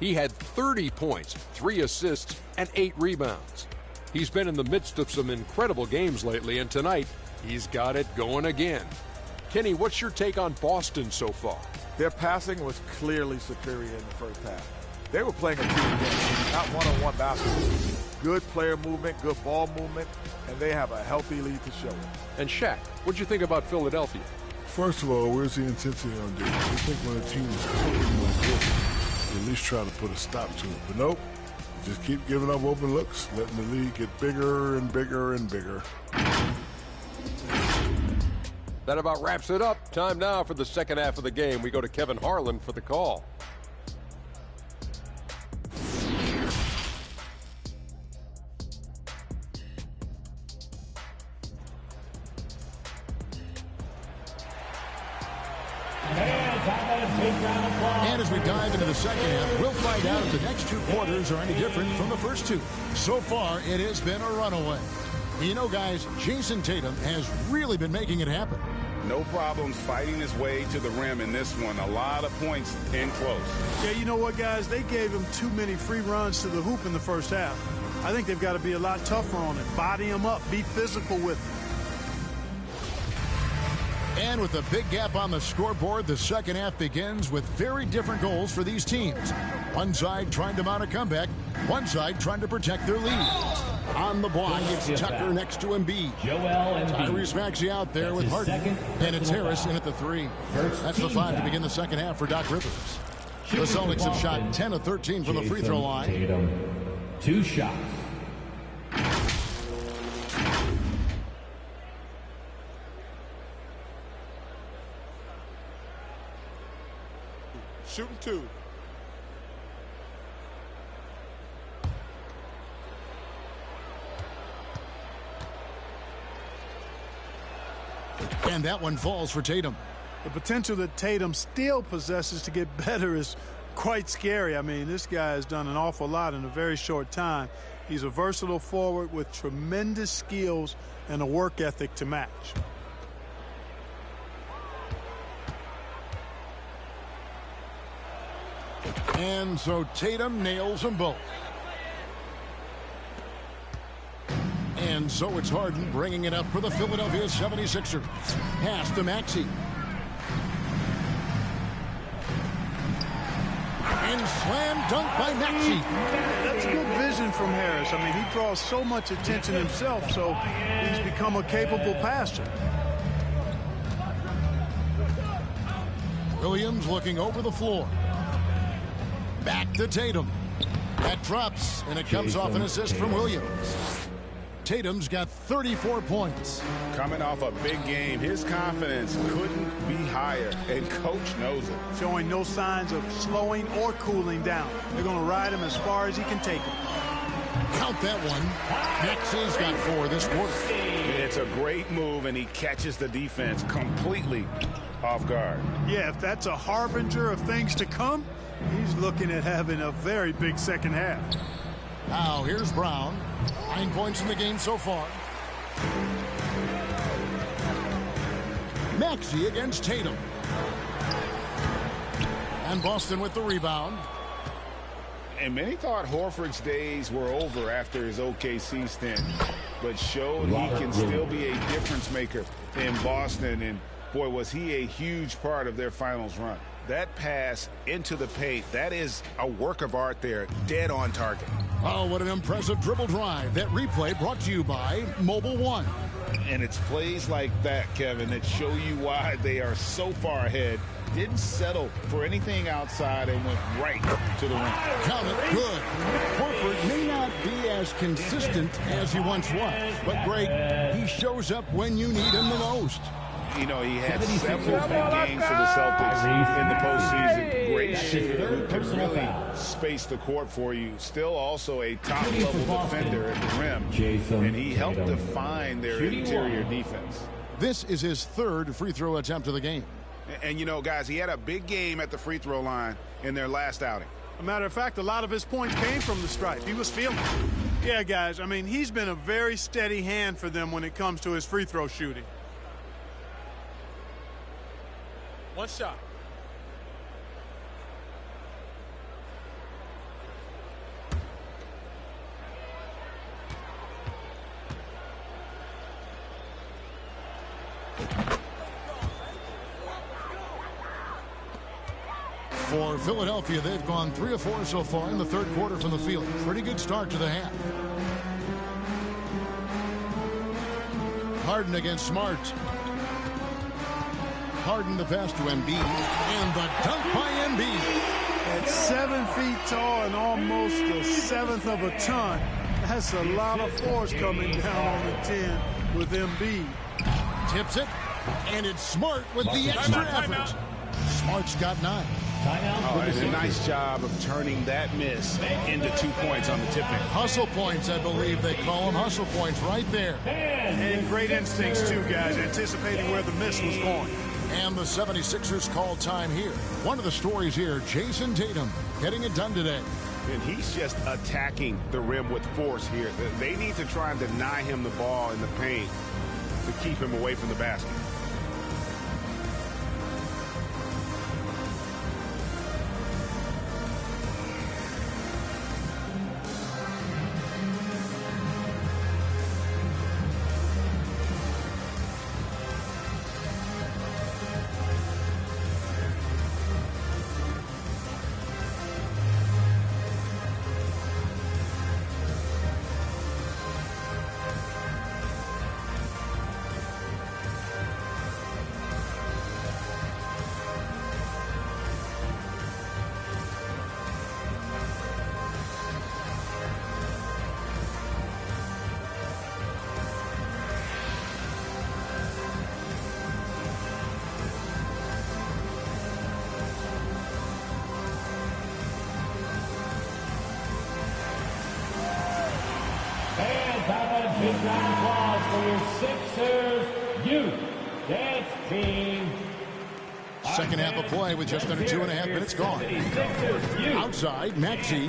He had 30 points, 3 assists, and 8 rebounds. He's been in the midst of some incredible games lately, and tonight, he's got it going again. Kenny, what's your take on Boston so far? Their passing was clearly superior in the first half. They were playing a team game, not one-on-one basketball. Good player movement, good ball movement, and they have a healthy lead to show it. And Shaq, what'd you think about Philadelphia? First of all, where's the intensity on defense? I think when a team is pulling like this, you at least try to put a stop to it. But nope, just keep giving up open looks, letting the lead get bigger and bigger and bigger. That about wraps it up. Time now for the second half of the game. We go to Kevin Harlan for the call. And as we dive into the second half, we'll find out if the next two quarters are any different from the first two. So far, it has been a runaway. You know, guys, Jason Tatum has really been making it happen. No problems fighting his way to the rim in this one. A lot of points in close. Yeah, you know what, guys? They gave him too many free runs to the hoop in the first half. I think they've got to be a lot tougher on it. Body him up. Be physical with him. And with a big gap on the scoreboard, the second half begins with very different goals for these teams. One side trying to mount a comeback, one side trying to protect their lead. On the block, it's Tucker next to Embiid. Tyrese Maxey out there with Harden, and it's Harris in at the 3. That's the 5 to begin the second half for Doc Rivers. The Celtics have shot 10 of 13 from the free throw line. 2 shots. Shooting 2. And that one falls for Tatum. The potential that Tatum still possesses to get better is quite scary. I mean, this guy has done an awful lot in a very short time. He's a versatile forward with tremendous skills and a work ethic to match. And so Tatum nails them both. And so it's Harden bringing it up for the Philadelphia 76ers. Pass to Maxey. And slam dunk by Maxey. That's good vision from Harris. I mean, he draws so much attention himself, so he's become a capable passer. Williams looking over the floor. Back to Tatum. That drops, and it comes off an assist from Williams. Tatum's got 34 points. Coming off a big game, his confidence couldn't be higher, and coach knows it. Showing no signs of slowing or cooling down. They're going to ride him as far as he can take him. Count that one. Maxey's got 4 this quarter. It's a great move, and he catches the defense completely off guard. Yeah, if that's a harbinger of things to come, he's looking at having a very big second half. Now here's Brown. 9 points in the game so far. Maxey against Tatum. And Boston with the rebound. And many thought Horford's days were over after his OKC stint, but showed he can still be a difference maker in Boston. And boy, was he a huge part of their finals run. That pass into the paint, that is a work of art there, dead on target. Oh, what an impressive dribble drive. That replay brought to you by Mobile One. And it's plays like that, Kevin, that show you why they are so far ahead. Didn't settle for anything outside and went right to the rim. Count it good. Horford may not be as consistent as he once was, but Greg, he shows up when you need him the most. You know, he had several big games for the Celtics in the postseason. Great shooter who can really space the court for you. Still also a top-level defender at the rim. And he helped define their interior defense. This is his 3rd free throw attempt of the game. And, you know, guys, he had a big game at the free throw line in their last outing. As a matter of fact, a lot of his points came from the stripe. He was feeling it. Yeah, guys, I mean, he's been a very steady hand for them when it comes to his free throw shooting. 1 shot. For Philadelphia, they've gone 3 of 4 so far in the 3rd quarter from the field. Pretty good start to the half. Harden against Smart. Harden the pass to Embiid. And the dunk by Embiid. At 7 feet tall and almost a 1/7 of a ton, that's a lot of force coming down on the 10 with Embiid. Tips it, and it's Smart with the extra effort. Smart's got 9. Oh, and a nice job of turning that miss into 2 points on the tip-in. Hustle points, I believe they call them. Hustle points right there. And great instincts, too, guys, anticipating where the miss was going. And the 76ers call time here. One of the stories here, Jason Tatum getting it done today. And he's just attacking the rim with force here. They need to try and deny him the ball in the paint to keep him away from the basket. Big round of applause for your Sixers youth dance team. Second half of play with just under 2.5 minutes gone. Outside, Maxey.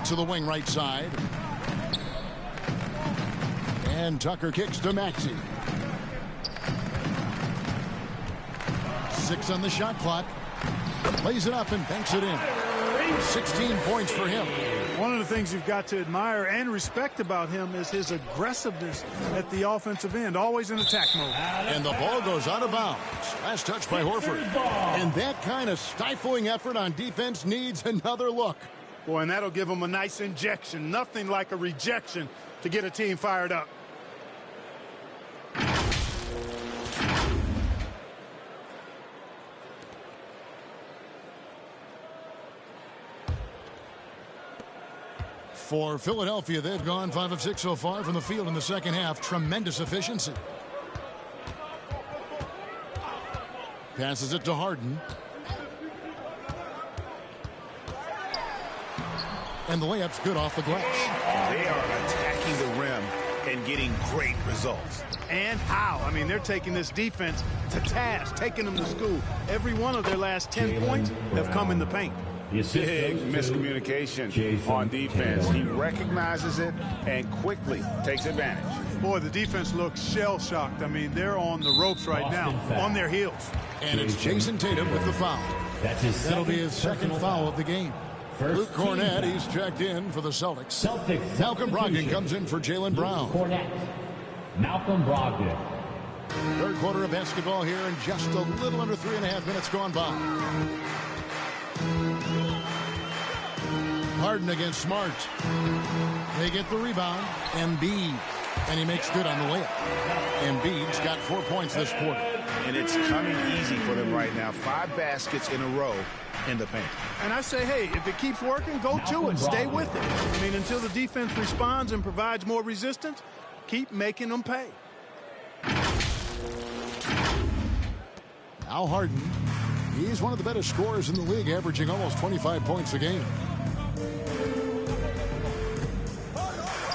To the wing right side. And Tucker kicks to Maxey. 6 on the shot clock. Lays it up and banks it in. 16 points for him. One of the things you've got to admire and respect about him is his aggressiveness at the offensive end, always in attack mode. And the ball goes out of bounds. Last touch by Horford. And that kind of stifling effort on defense needs another look. Boy, and that'll give him a nice injection. Nothing like a rejection to get a team fired up. For Philadelphia, they've gone 5 of 6 so far from the field in the second half. Tremendous efficiency. Passes it to Harden. And the layup's good off the glass. They are attacking the rim and getting great results. And how? I mean, they're taking this defense to task, taking them to school. Every one of their last 10 points have come in the paint. Big miscommunication on defense. He recognizes it and quickly takes advantage. Boy, the defense looks shell-shocked. I mean, they're on the ropes right now, on their heels. And it's Jason Tatum with the foul. That'll be his second foul of the game. Luke Cornett, he's checked in for the Celtics. Malcolm Brogdon comes in for Jaylen Brown. Malcolm Brogdon. Third quarter of basketball here and just a little under 3.5 minutes gone by. Harden against Smart. They get the rebound. Embiid. And he makes good on the layup. Embiid's got 4 points this quarter. And it's coming easy for them right now. 5 baskets in a row in the paint. And I say, hey, if it keeps working, go to it. Stay with it. I mean, until the defense responds and provides more resistance, keep making them pay. Now Harden. He's one of the better scorers in the league, averaging almost 25 points a game.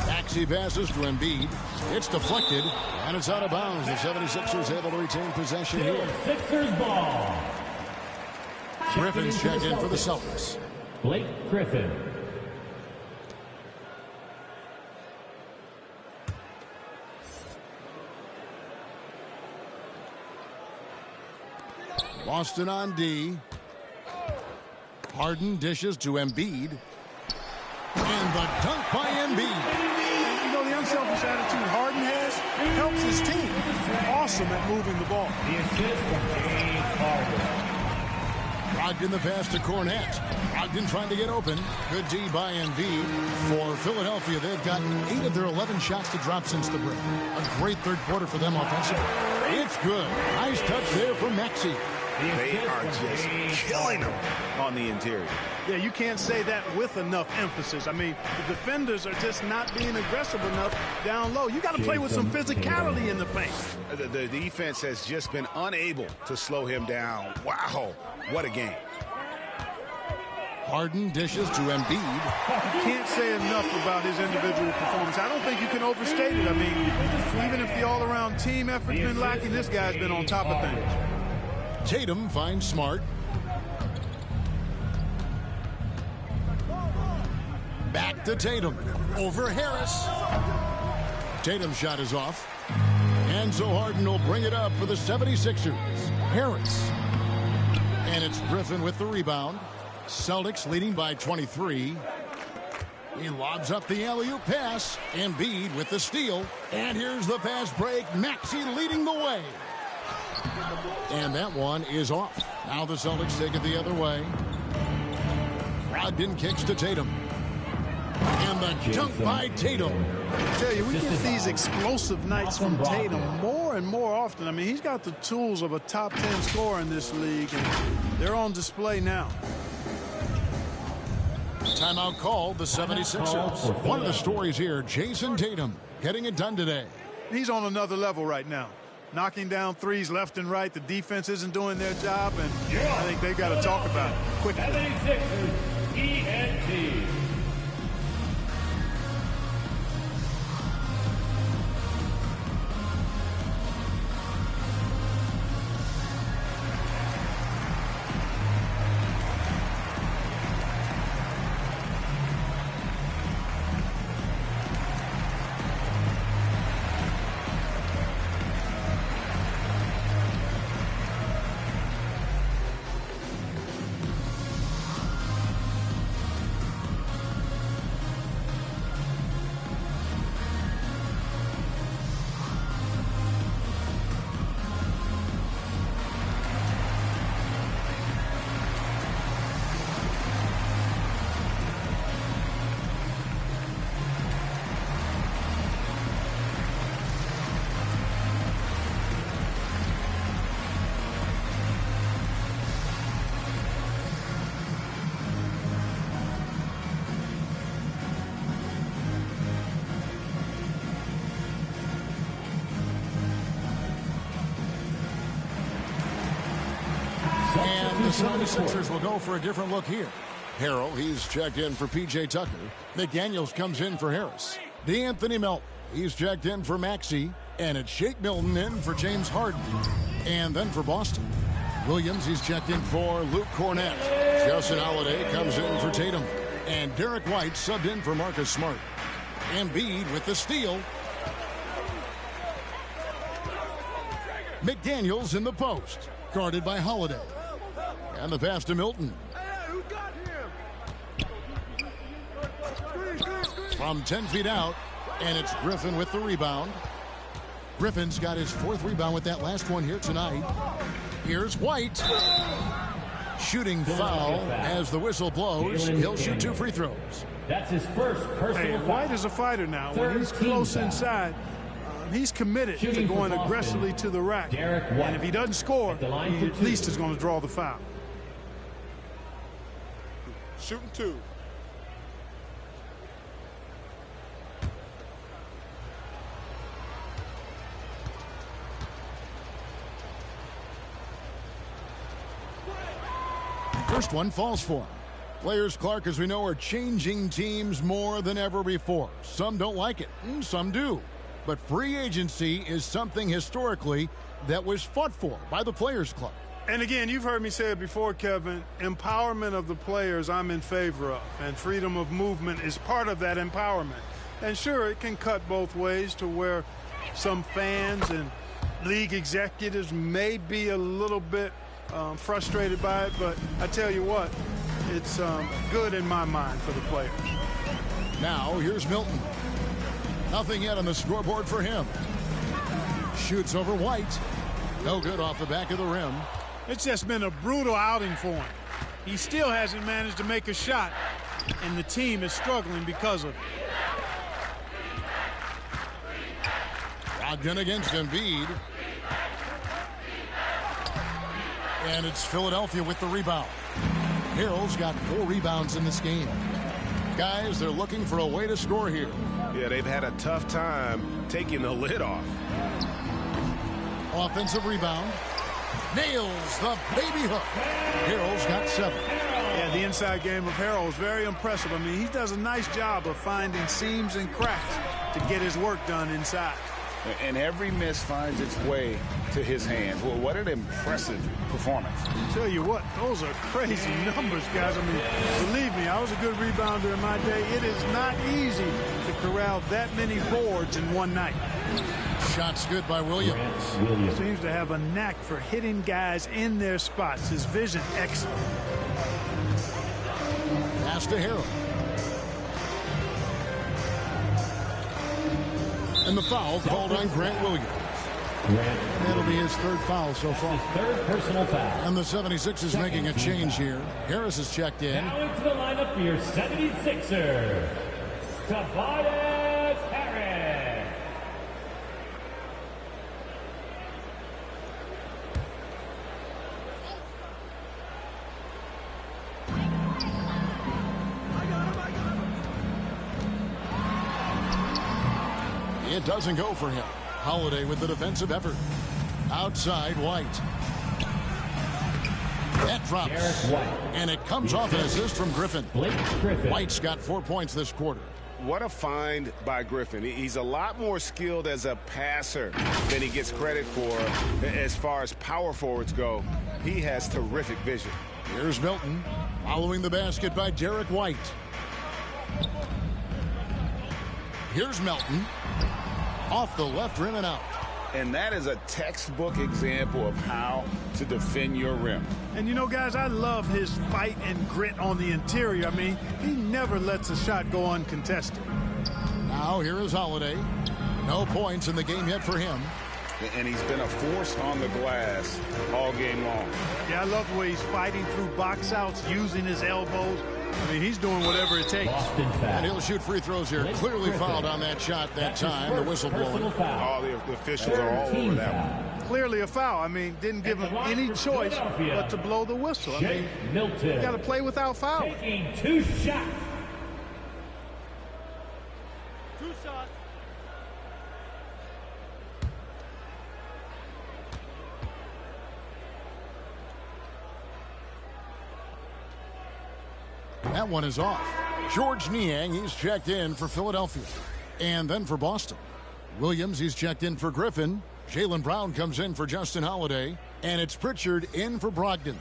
Maxey passes to Embiid. It's deflected, and it's out of bounds. The 76ers able to retain possession here. Sixers ball. Griffin's checked in for the Celtics. Blake Griffin. Boston on D. Harden dishes to Embiid. And the dunk by Embiid. You know, the unselfish attitude Harden has helps his team. Awesome at moving the ball. The assist from James Harden. Brogdon the pass to Cornett. Brogdon trying to get open. Good D by Embiid. For Philadelphia, they've gotten 8 of their 11 shots to drop since the break. A great third quarter for them offensively. It's good. Nice touch there from Maxey. They are just killing them on the interior. Yeah, you can't say that with enough emphasis. I mean, the defenders are just not being aggressive enough down low. You got to play with some physicality in the paint. The defense has just been unable to slow him down. Wow, what a game. Harden dishes to Embiid. You can't say enough about his individual performance. I don't think you can overstate it. I mean, even if the all-around team effort's been lacking, this guy's been on top of things. Tatum finds Smart. Back to Tatum. Over Harris. Tatum's shot is off. And so Harden will bring it up for the 76ers. Harris. And it's Griffin with the rebound. Celtics leading by 23. He lobs up the alley-oop pass. Embiid with the steal. And here's the fast break. Maxey leading the way. And that one is off. Now the Celtics take it the other way. Brogdon kicks to Tatum. And the dunk by Tatum. I tell you, we get these explosive nights from Tatum more and more often. I mean, he's got the tools of a top 10 scorer in this league, and they're on display now. Timeout called the 76ers. One of the stories here, Jason Tatum getting it done today. He's on another level right now. Knocking down threes left and right. The defense isn't doing their job, and I think they've got to talk about it quickly. 76ers ENT. And the 76ers will go for a different look here. Harrell, he's checked in for P.J. Tucker. McDaniels comes in for Harris. D'Anthony Melton, he's checked in for Maxey. And it's Shake Milton in for James Harden. And then for Boston, Williams, he's checked in for Luke Cornett. Justin Holiday comes in for Tatum. And Derek White subbed in for Marcus Smart. Embiid with the steal. McDaniels in the post, guarded by Holiday. And the pass to Milton. From 10 feet out, and it's Griffin with the rebound. Griffin's got his fourth rebound with that last one here tonight. Here's White. Shooting foul as the whistle blows. He'll shoot 2 free throws. That's his first personal foul. White is a fighter now. When he's close inside, he's committed to going aggressively to the rack. And if he doesn't score, he at least is going to draw the foul. Shooting 2. First one falls for him. Players, Clark, as we know, are changing teams more than ever before. Some don't like it, and some do. But free agency is something historically that was fought for by the Players, Clark. And again, you've heard me say it before, Kevin. Empowerment of the players I'm in favor of. And freedom of movement is part of that empowerment. And sure, it can cut both ways to where some fans and league executives may be a little bit frustrated by it, but I tell you what, it's good in my mind for the players. Now, here's Milton. Nothing yet on the scoreboard for him. Shoots over White. No good off the back of the rim. It's just been a brutal outing for him. He still hasn't managed to make a shot, and the team is struggling because of it. Brogdon against Embiid. And it's Philadelphia with the rebound. Harrell's got 4 rebounds in this game. Guys, they're looking for a way to score here. Yeah, they've had a tough time taking the lid off. Offensive rebound. Nails the baby hook. Harrell's got 7. Yeah, The inside game of Harrell is very impressive. I mean, he does a nice job of finding seams and cracks to get his work done inside. And every miss finds its way to his hands. Well, what an impressive performance. I tell you what, those are crazy numbers, guys. I mean, believe me, I was a good rebounder in my day. It is not easy to corral that many boards in one night. Shots good by Williams. Seems to have a knack for hitting guys in their spots. His vision excellent. Pass to Harrell. And the foul called on Grant Williams. That'll be his third foul so far. His third personal foul. And the 76ers making a change here. Harris is checked in. Now into the lineup for your 76ers, Tobias Harris. It doesn't go for him. Holiday with the defensive effort. Outside, White. That drops. And it comes off an assist from Griffin. White's got 4 points this quarter. What a find by Griffin. He's a lot more skilled as a passer than he gets credit for as far as power forwards go. He has terrific vision. Here's Milton following the basket by Derek White. Here's Melton. Off the left rim and out. And that is a textbook example of how to defend your rim. And you know, guys, I love his fight and grit on the interior. I mean, he never lets a shot go uncontested. Now here is Holiday. No points in the game yet for him. And he's been a force on the glass all game long. Yeah, I love the way he's fighting through box outs, using his elbows. I mean, he's doing whatever it takes. And he'll shoot free throws here. Clearly fouled on that shot that time. The whistle blowing. All the officials are all over that one. Clearly a foul. I mean, didn't give him any choice but to blow the whistle. I mean, you got to play without fouling. Taking 2 shots. 2 shots. That one is off. George Niang, he's checked in for Philadelphia. And then for Boston. Williams, he's checked in for Griffin. Jaylen Brown comes in for Justin Holiday. And it's Pritchard in for Brogdon.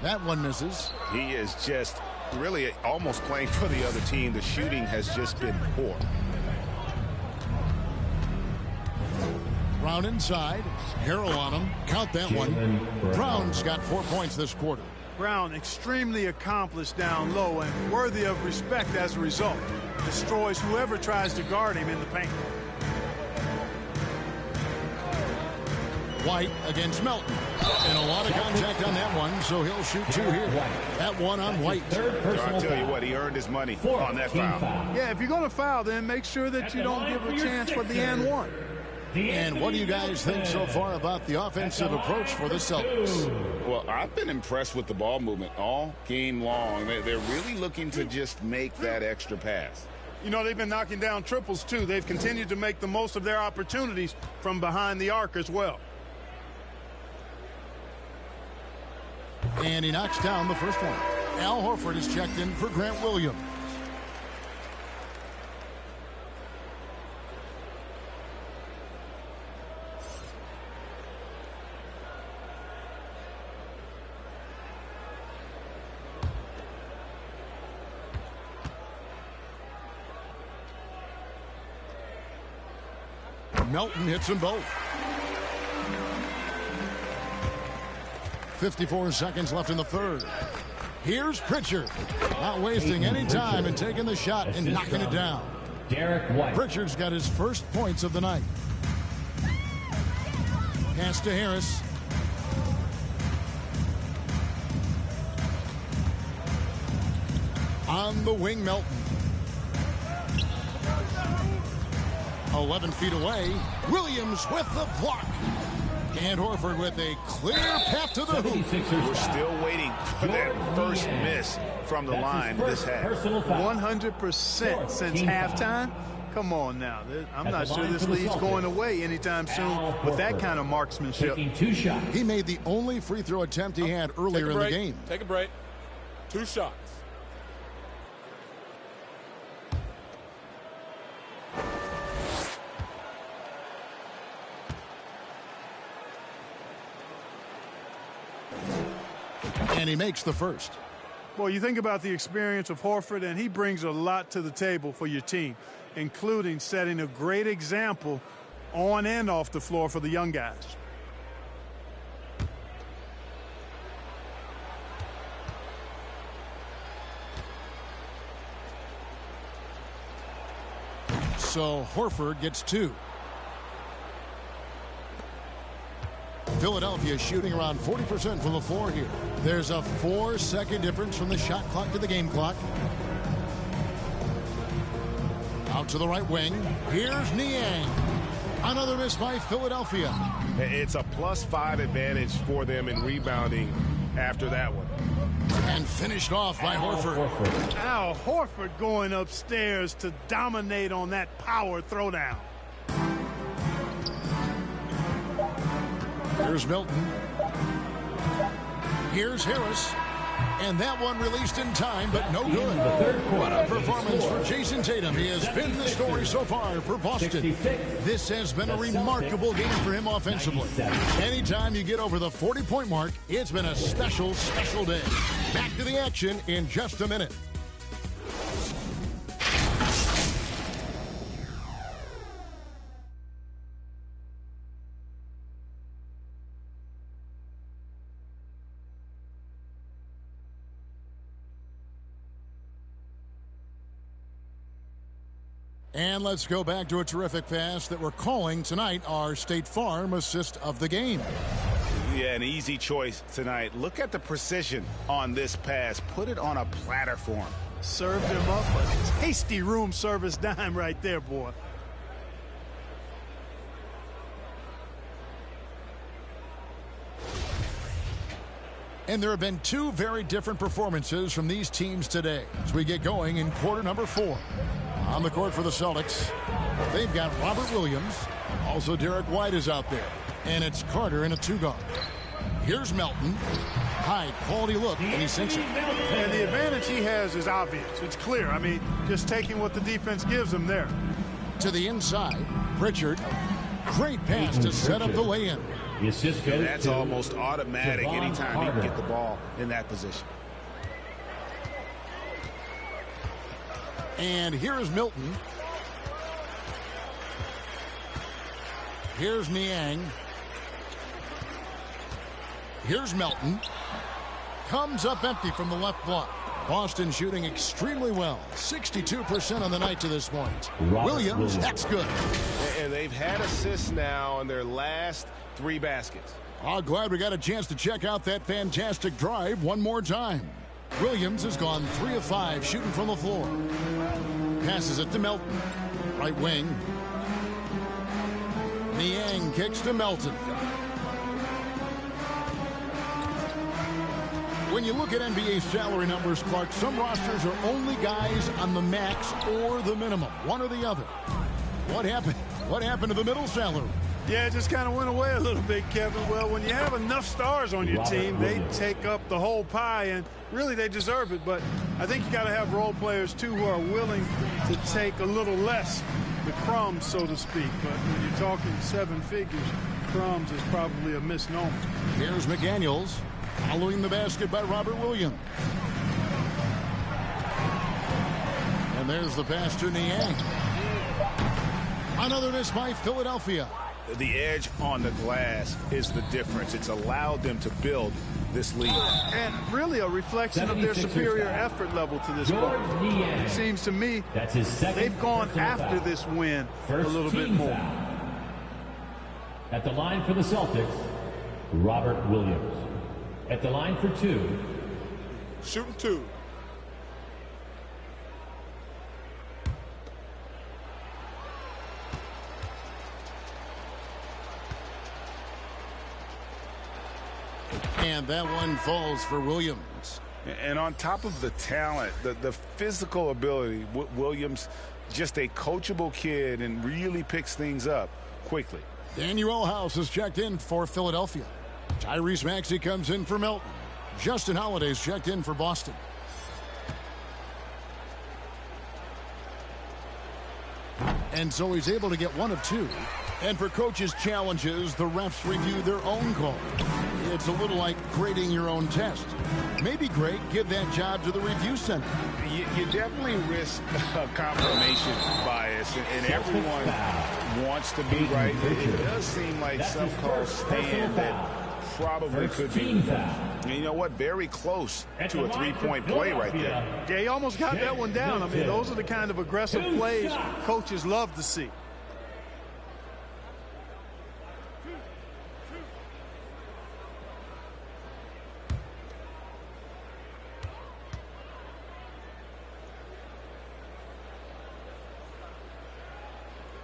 That one misses. He is just really almost playing for the other team. The shooting has just been poor. Brown inside. Harrell on him. Count that one. Brown's got 4 points this quarter. Brown extremely accomplished down low and worthy of respect as a result. Destroys whoever tries to guard him in the paint. White against Melton. And a lot of contact on that one, so he'll shoot 2 here. That one on White. I'll tell you what, he earned his money on that foul. Yeah, if you're going to foul, then make sure that you don't give a chance for the and one. And what do you guys think so far about the offensive approach for the Celtics? Well, I've been impressed with the ball movement all game long. They're really looking to just make that extra pass. You know, they've been knocking down triples, too. They've continued to make the most of their opportunities from behind the arc as well. And he knocks down the first one. Al Horford is checked in for Grant Williams. Melton hits them both. 54 seconds left in the third. Here's Pritchard. Not wasting any time and taking the shot and knocking it down. Derek White. Pritchard's got his first points of the night. Pass to Harris. On the wing, Melton. 11 feet away. Williams with the block. And Horford with a clear path to the hoop. We're still waiting for that first miss from the line this half. 100% since halftime. Come on now. I'm not sure this lead's going away anytime soon with that kind of marksmanship. He made the only free throw attempt he had earlier in the game. Take a break. 2 shots. And he makes the first. Well, you think about the experience of Horford, and he brings a lot to the table for your team, including setting a great example on and off the floor for the young guys. So Horford gets 2. Philadelphia shooting around 40% from the floor here. There's a 4-second difference from the shot clock to the game clock. Out to the right wing. Here's Niang. Another miss by Philadelphia. It's a +5 advantage for them in rebounding after that one. And finished off by Horford. Al Horford going upstairs to dominate on that power throwdown. Here's Milton. Here's Harris. And that one released in time, but no good. What a performance for Jason Tatum. He has been the story so far for Boston. This has been a remarkable game for him offensively. Anytime you get over the 40-point mark, it's been a special, special day. Back to the action in just a minute. And let's go back to a terrific pass that we're calling tonight our State Farm assist of the game. Yeah, an easy choice tonight. Look at the precision on this pass. Put it on a platter for him. Served him up a tasty room service dime right there, boy. And there have been 2 very different performances from these teams today as we get going in quarter number 4. On the court for the Celtics, they've got Robert Williams. Also, Derek White is out there. And it's Carter in a 2-guard. Here's Melton. High quality look, and he sinks it. And the advantage he has is obvious. It's clear. I mean, just taking what the defense gives him there. To the inside, Pritchard. Great pass to set up the lay-in. And that's almost automatic anytime you can get the ball in that position. And here's Milton. Here's Niang. Here's Melton. Comes up empty from the left block. Boston shooting extremely well. 62% on the night to this point. Williams, that's good. And they've had assists now on their last 3 baskets. Oh, glad we got a chance to check out that fantastic drive one more time. Williams has gone 3 of 5 shooting from the floor. Passes it to Melton. Right wing. Niang kicks to Melton. When you look at NBA salary numbers, Clark, some rosters are only guys on the max or the minimum, one or the other. What happened? What happened to the middle salary? Yeah, it just kind of went away a little bit, Kevin. Well, when you have enough stars on your team, they take up the whole pie, and really they deserve it. But I think you got to have role players, too, who are willing to take a little less, the crumbs, so to speak. But when you're talking 7 figures, crumbs is probably a misnomer. Here's McDaniels following the basket by Robert Williams. And there's the pass to Niang. Another miss by Philadelphia. The edge on the glass is the difference. It's allowed them to build this lead. And really a reflection of their superior effort level to this point. It seems to me they've gone after this win a little bit more. At the line for the Celtics, Robert Williams. At the line for 2. Shooting 2. And that one falls for Williams. And on top of the talent, the physical ability, Williams, just a coachable kid and really picks things up quickly. Daniel House is checked in for Philadelphia. Tyrese Maxey comes in for Milton. Justin Holiday's checked in for Boston. And so he's able to get one of two. And for coaches' challenges, the refs review their own call. It's a little like grading your own test. Maybe great, give that job to the review center. You definitely risk a confirmation bias, and everyone wants to be right. It does seem like some calls stand that probably could be. And you know what? Very close to a three-point play right there. Yeah, he almost got that one down. I mean, those are the kind of aggressive plays coaches love to see.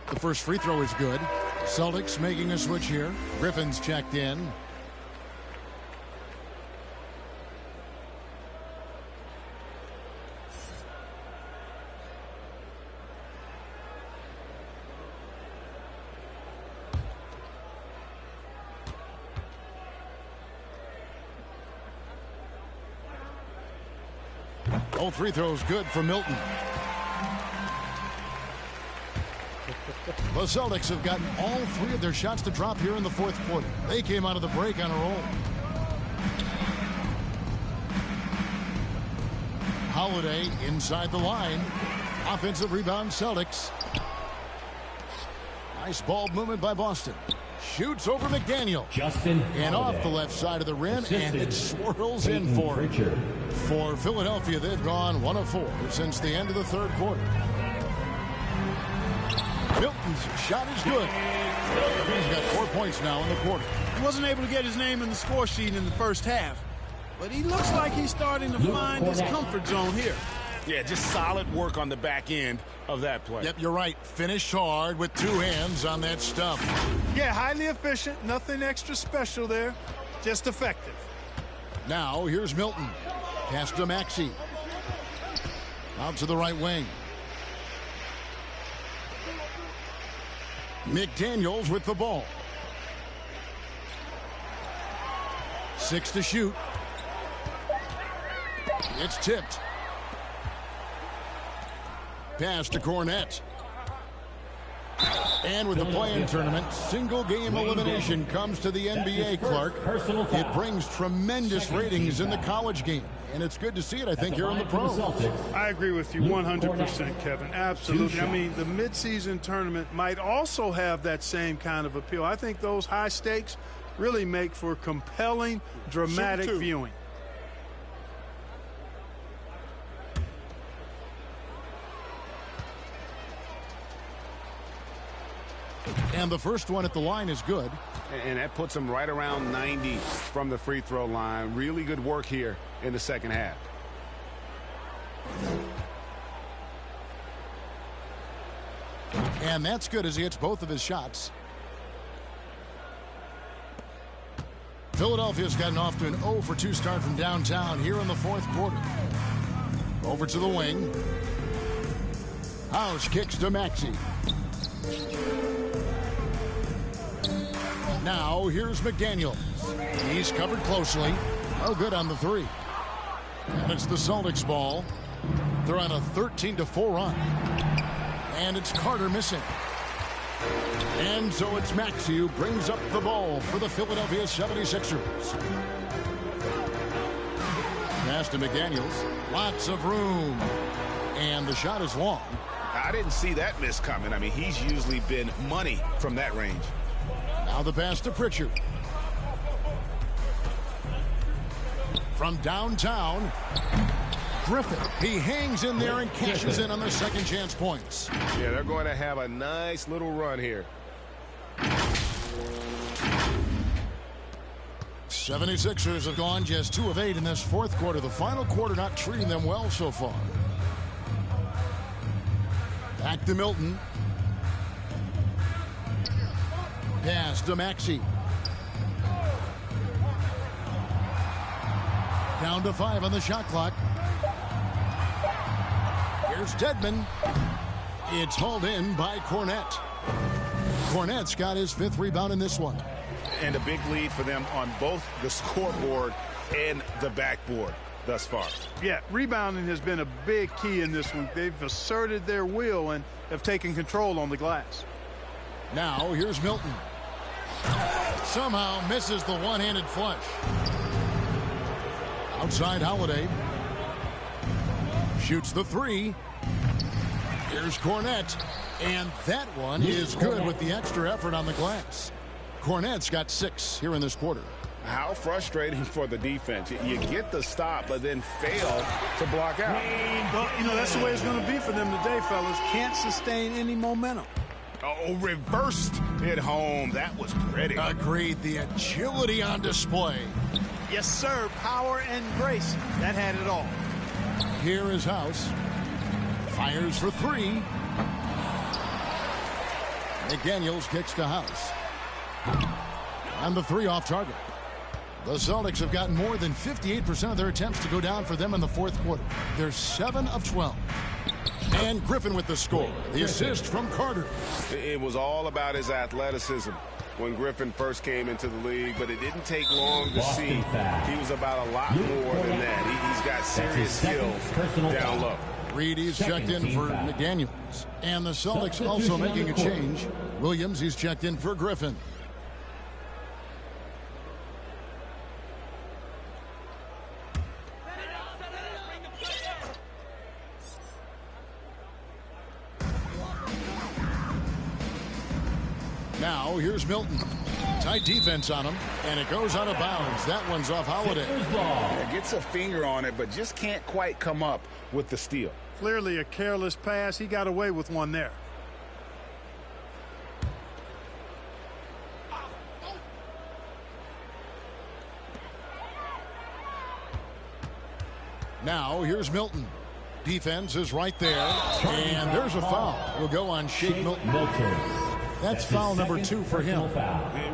The first free throw is good. Celtics making a switch here. Griffin's checked in. All free throws good for Milton. The Celtics have gotten all three of their shots to drop here in the fourth quarter. They came out of the break on a roll. Holiday inside the line. Offensive rebound, Celtics. Nice ball movement by Boston. Shoots over McDaniel. And off the left side of the rim, and it swirls in for him. For Philadelphia, they've gone 1 of 4 since the end of the third quarter. Milton's shot is good. He's got 4 points now in the quarter. He wasn't able to get his name in the score sheet in the first half, but he looks like he's starting to find his comfort zone here. Yeah, just solid work on the back end of that play. Yep, you're right. Finished hard with 2 hands on that stump. Yeah, highly efficient. Nothing extra special there. Just effective. Now, here's Milton. Pass to Maxey. Out to the right wing. McDaniels with the ball. 6 to shoot. It's tipped. Pass to Cornette. And with the play-in tournament, single-game elimination comes to the NBA, Clark. It brings tremendous ratings in the college game. And it's good to see it, I think, here in the pros. I agree with you 100%, Kevin. Absolutely. I mean, the midseason tournament might also have that same kind of appeal. I think those high stakes really make for compelling, dramatic viewing. And the first one at the line is good. And that puts him right around 90 from the free throw line. Really good work here in the second half. And that's good as he hits both of his shots. Philadelphia's gotten off to an 0 for 2 start from downtown here in the fourth quarter. Over to the wing. House kicks to Maxey. Now here's McDaniels. He's covered closely. Oh, good on the 3. And it's the Celtics ball. They're on a 13-4 run. And it's Carter missing. And so it's Maxey who brings up the ball for the Philadelphia 76ers. Pass to McDaniels. Lots of room. And the shot is long. I didn't see that miss coming. I mean, he's usually been money from that range. Now the pass to Pritchard. From downtown, Griffin. He hangs in there and cashes in on their second chance points. Yeah, they're going to have a nice little run here. 76ers have gone just 2 of 8 in this fourth quarter. The final quarter not treating them well so far. Back to Milton. Pass to Maxey. Down to 5 on the shot clock. Here's Dedmon. It's hauled in by Cornette. Cornette's got his 5th rebound in this one. And a big lead for them on both the scoreboard and the backboard thus far. Yeah, rebounding has been a big key in this one. They've asserted their will and have taken control on the glass. Now, here's Milton. Somehow misses the one-handed flush. Outside Holiday. Shoots the 3. Here's Cornette. And that one is good with the extra effort on the glass. Cornette's got 6 here in this quarter. How frustrating for the defense. You get the stop, but then fail to block out. Well, you know, that's the way it's going to be for them today, fellas. Can't sustain any momentum. Oh, reversed it home. That was pretty. Agreed. The agility on display. Yes, sir. Power and grace. That had it all. Here is House. Fires for 3. McDaniels kicks to House. And the 3 off target. The Celtics have gotten more than 58% of their attempts to go down for them in the 4th quarter. They're 7 of 12. And Griffin with the score. The assist from Carter. It was all about his athleticism when Griffin first came into the league, but it didn't take long to see he was about a lot more than that. He's got serious skills down low. Reed, checked in for McDaniels. And the Celtics also making a change. Williams, he's checked in for Griffin. Now, here's Milton. Tight defense on him, and it goes out of bounds. That one's off Holiday. Gets a finger on it, but just can't quite come up with the steal. Clearly a careless pass. He got away with one there. Now, here's Milton. Defense is right there, and there's a foul. Will go on Shake Milton. That's foul number 2 for him.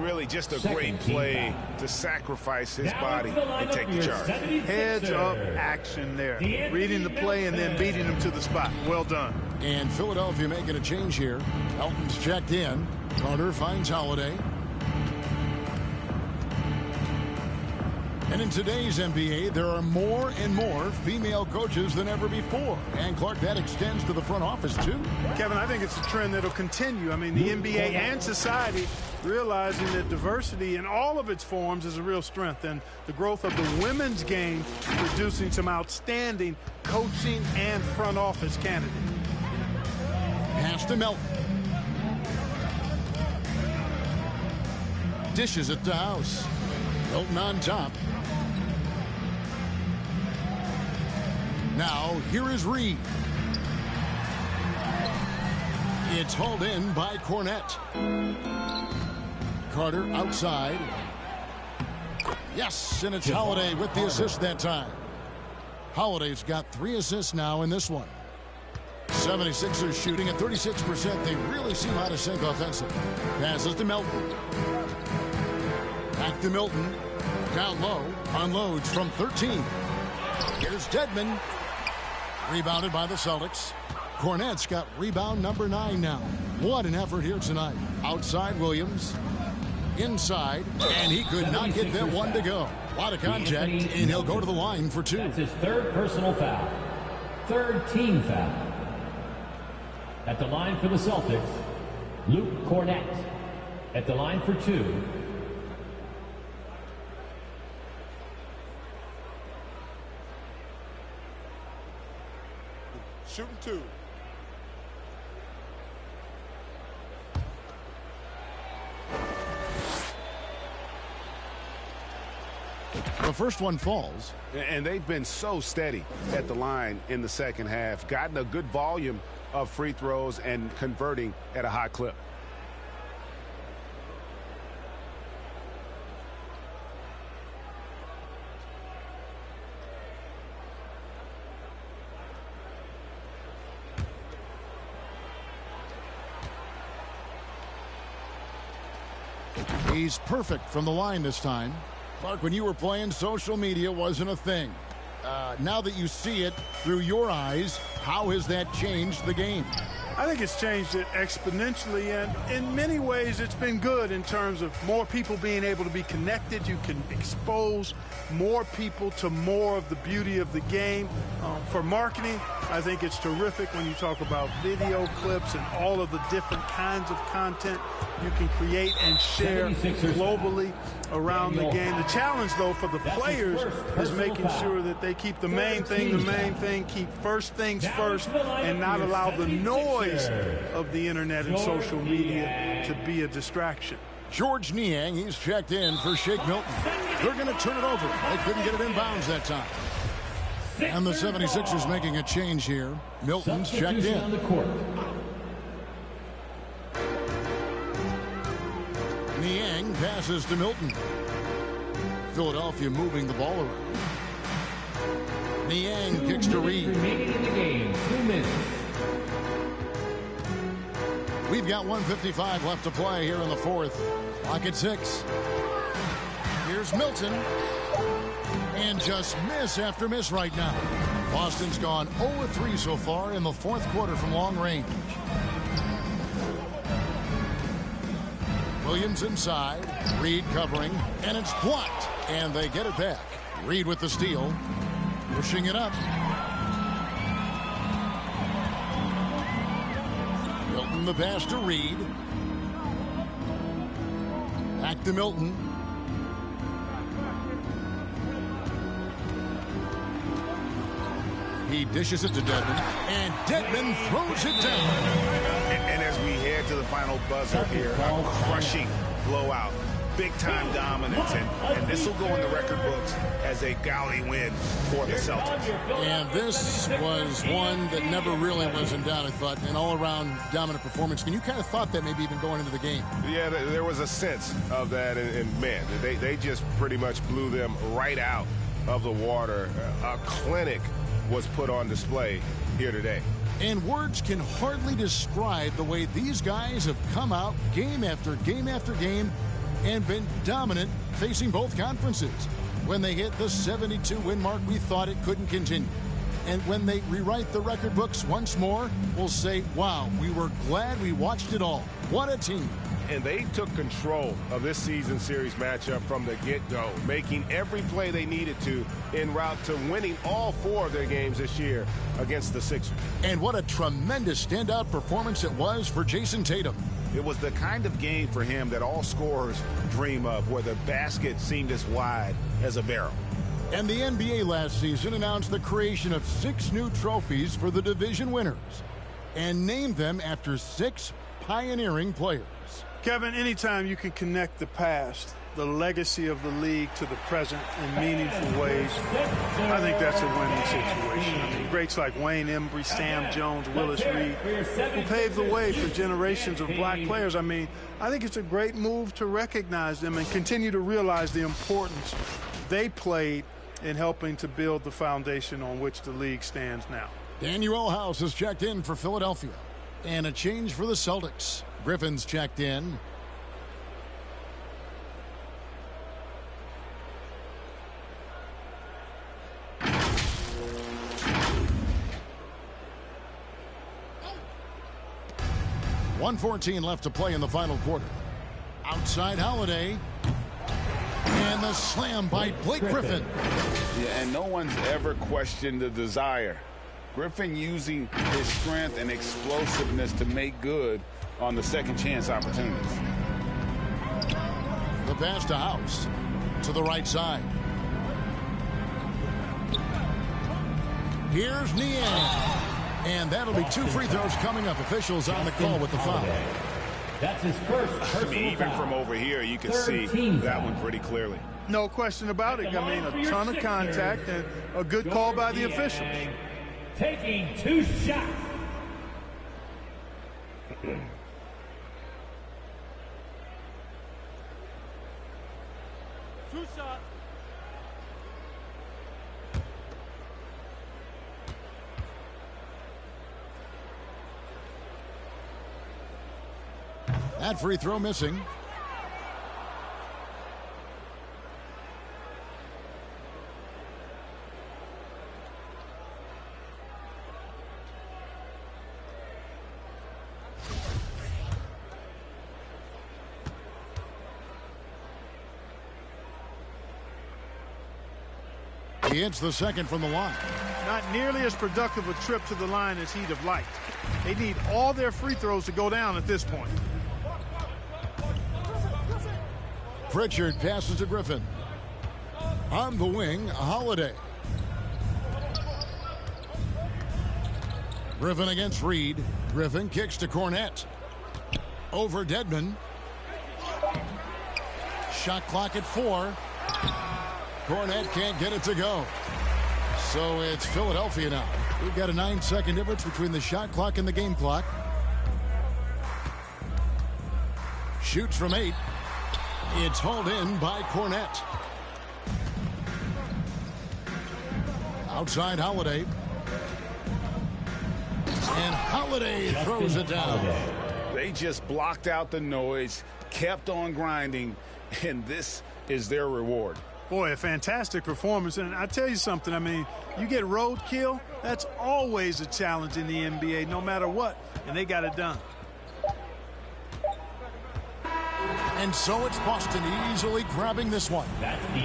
Really just a great play to sacrifice his body and take the charge. Heads-up action there. Reading the play and then beating him to the spot. Well done. And Philadelphia making a change here. Elton's checked in. Carter finds Holiday. And in today's NBA, there are more and more female coaches than ever before. And, Clark, that extends to the front office, too. Kevin, I think it's a trend that'll continue. I mean, the NBA and society realizing that diversity in all of its forms is a real strength. And the growth of the women's game producing some outstanding coaching and front office candidates. Pass to Melton. Dishes it to House. Milton on top. Now, here is Reed. It's hauled in by Cornette. Carter outside. Yes, and it's Holiday with the assist that time. Holiday's got 3 assists now in this one. 76ers shooting at 36%. They really seem out of sync offensively. Passes to Milton. Back to Milton. Down low. Unloads from 13. Here's Dedmon. Rebounded by the Celtics. Cornette's got rebound number 9 now. What an effort here tonight. Outside Williams. Inside. And he could not get that one to go. A lot of contact, and he'll go to the line for 2. That's his 3rd personal foul. 3rd team foul. At the line for the Celtics, Luke Cornette. At the line for 2. Shooting 2. The first one falls. And they've been so steady at the line in the second half. Gotten a good volume of free throws and converting at a high clip. He's perfect from the line this time. Clark, when you were playing, social media wasn't a thing. Now that you see it through your eyes, how has that changed the game? I think it's changed it exponentially, and in many ways it's been good in terms of more people being able to be connected. You can expose more people to more of the beauty of the game. For marketing, I think it's terrific when you talk about video clips and all of the different kinds of content you can create and share globally around the game. The challenge, though, for the players is making sure that they keep the main thing, keep first things first, and not allow the noise of the internet and social media to be a distraction. George Niang, he's checked in for Shake Milton. They're going to turn it over. They couldn't get it inbounds that time. And the 76ers making a change here. Milton's checked in. Niang passes to Milton. Philadelphia moving the ball around. Niang kicks to Reed. Remaining in the game, 2 minutes. We've got 1:55 left to play here in the fourth. Clock at 6. Here's Milton. And just miss after miss right now. Boston's gone 0-3 so far in the fourth quarter from long range. Williams inside. Reed covering. And it's blocked. And they get it back. Reed with the steal. Pushing it up. Milton the pass to Reed. Back to Milton. He dishes it to Dedmon. And Dedmon throws it down. And as we head to the final buzzer here, a crushing blowout. Big-time dominance, and this will go in the record books as a gaudy win for the Celtics. And this was one that never really was in doubt, I thought, an all-around dominant performance. And you kind of thought that maybe even going into the game. Yeah, there was a sense of that, and man, they just pretty much blew them right out of the water. A clinic was put on display here today. And words can hardly describe the way these guys have come out game after game after game and been dominant facing both conferences. When they hit the 72-win mark, we thought it couldn't continue. And when they rewrite the record books once more, we'll say, wow, we were glad we watched it all. What a team. And they took control of this season series matchup from the get-go, making every play they needed to en route to winning all 4 of their games this year against the Sixers. And what a tremendous standout performance it was for Jason Tatum. It was the kind of game for him that all scorers dream of, where the basket seemed as wide as a barrel. And the NBA last season announced the creation of 6 new trophies for the division winners and named them after 6 pioneering players. Kevin, anytime you can connect the past, the legacy of the league to the present in meaningful ways, I think that's a winning situation. I mean, greats like Wayne Embry, Sam Jones, Willis Reed, who paved the way for generations of black players. I mean, I think it's a great move to recognize them and continue to realize the importance they played in helping to build the foundation on which the league stands now. Daniel House has checked in for Philadelphia. And a change for the Celtics. Griffin's checked in. .114 left to play in the final quarter. Outside Holiday. And the slam by Blake Griffin. Yeah, and no one's ever questioned the desire. Griffin using his strength and explosiveness to make good on the second chance opportunities. The pass to House to the right side. Here's Niang. And that'll be 2 free throws coming up. Officials on the call with the foul. That's his first personal even foul. from over here, you can see that one pretty clearly. No question about it. I mean, a ton of contact and a good call by the officials. Taking 2 shots. That free throw missing. He hits the second from the line. Not nearly as productive a trip to the line as he'd have liked. They need all their free throws to go down at this point. Pritchard passes to Griffin. On the wing, Holiday. Griffin against Reed. Griffin kicks to Cornette. Over Dedmon. Shot clock at 4. Cornette can't get it to go. So it's Philadelphia now. We've got a 9-second difference between the shot clock and the game clock. Shoots from 8. It's hauled in by Cornette. Outside Holiday. And Holiday throws it down. They just blocked out the noise, kept on grinding, and this is their reward. Boy, a fantastic performance. And I tell you something, I mean, you get roadkill, that's always a challenge in the NBA, no matter what. And they got it done. And so it's Boston easily grabbing this one.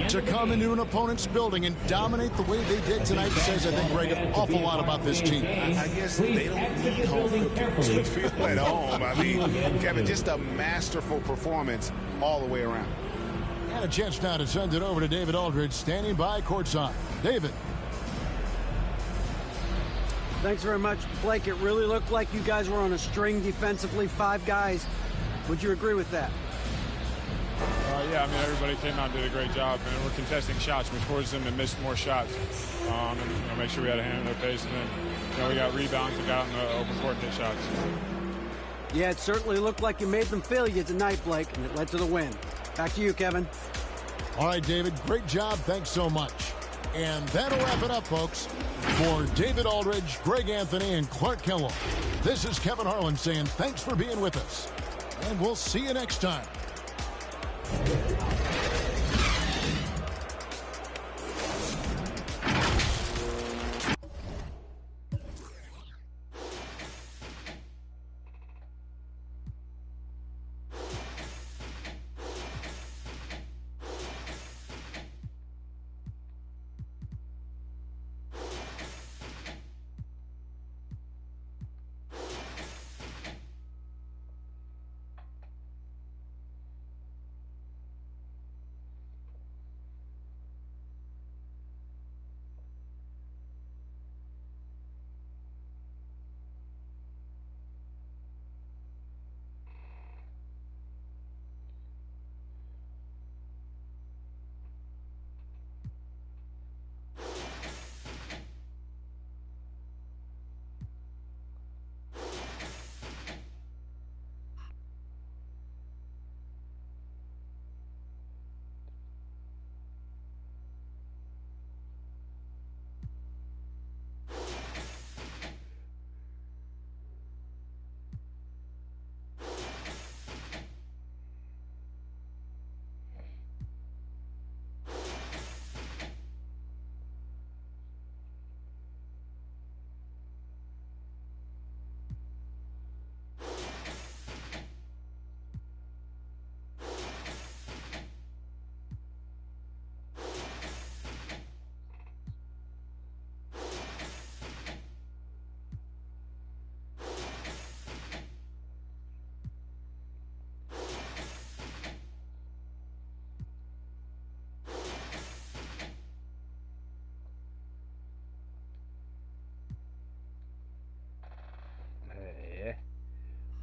To come into an opponent's building and dominate the way they did tonight says, I think, Greg, an awful lot about this team. I guess they don't need home to feel at home. I mean, Kevin, just a masterful performance all the way around. And a chance now to send it over to David Aldridge, standing by courtside. David. Thanks very much, Blake. It really looked like you guys were on a string defensively, 5 guys. Would you agree with that? Yeah, I mean, everybody came out and did a great job, and we're contesting shots, which forced them to miss more shots, and make sure we had a hand in their pace, and then we got rebounds and got in the open court and hit shots. Yeah, it certainly looked like you made them fail you tonight, Blake, and it led to the win. Back to you, Kevin. All right, David, great job. Thanks so much. And that'll wrap it up, folks. For David Aldridge, Greg Anthony, and Clark Kellogg, this is Kevin Harlan saying thanks for being with us, and we'll see you next time.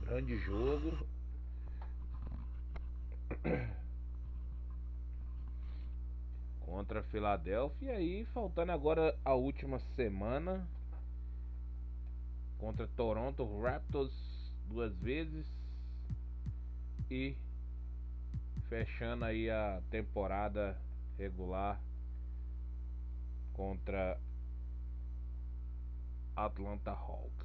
Grande jogo. Contra a Filadélfia. E aí, faltando agora a última semana. Contra Toronto Raptors 2 vezes. E fechando aí a temporada regular contra Atlanta Hawks.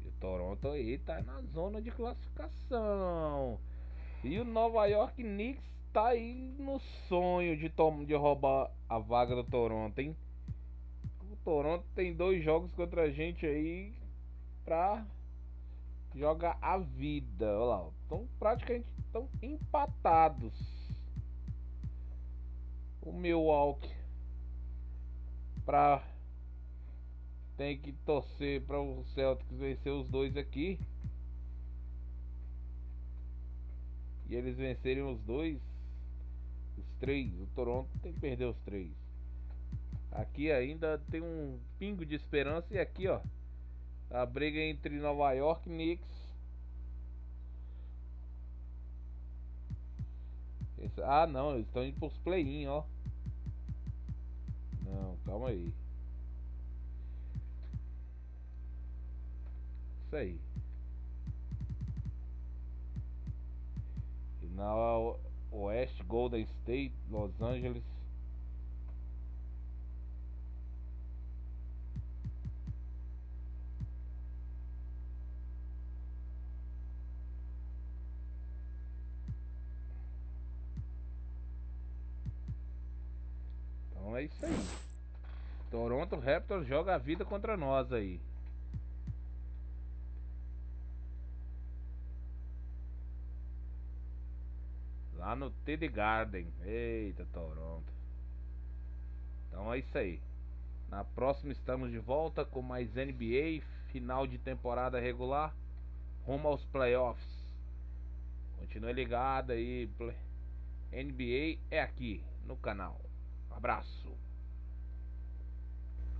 E o Toronto aí tá na zona de classificação. E o Nova York Knicks tá aí no sonho de roubar a vaga do Toronto, hein? O Toronto tem 2 jogos contra a gente aí pra joga a vida. Olha lá, estão praticamente empatados. O Milwaukee tem que torcer para o Celtics vencer os dois aqui. E eles vencerem os três. O Toronto tem que perder os três. Aqui ainda tem um pingo de esperança. E aqui, ó, a briga entre Nova York e Knicks. Ah, não, eles estão indo pros play-in, ó. Não, calma aí. Isso aí. E na Oeste, Golden State, Los Angeles. Então é isso aí. Toronto Raptors joga a vida contra nós aí. Lá no TD Garden. Eita, Toronto. Então é isso aí. Na próxima estamos de volta com mais NBA. Final de temporada regular. Rumo aos playoffs. Continue ligado aí. NBA é aqui no canal. Abraço.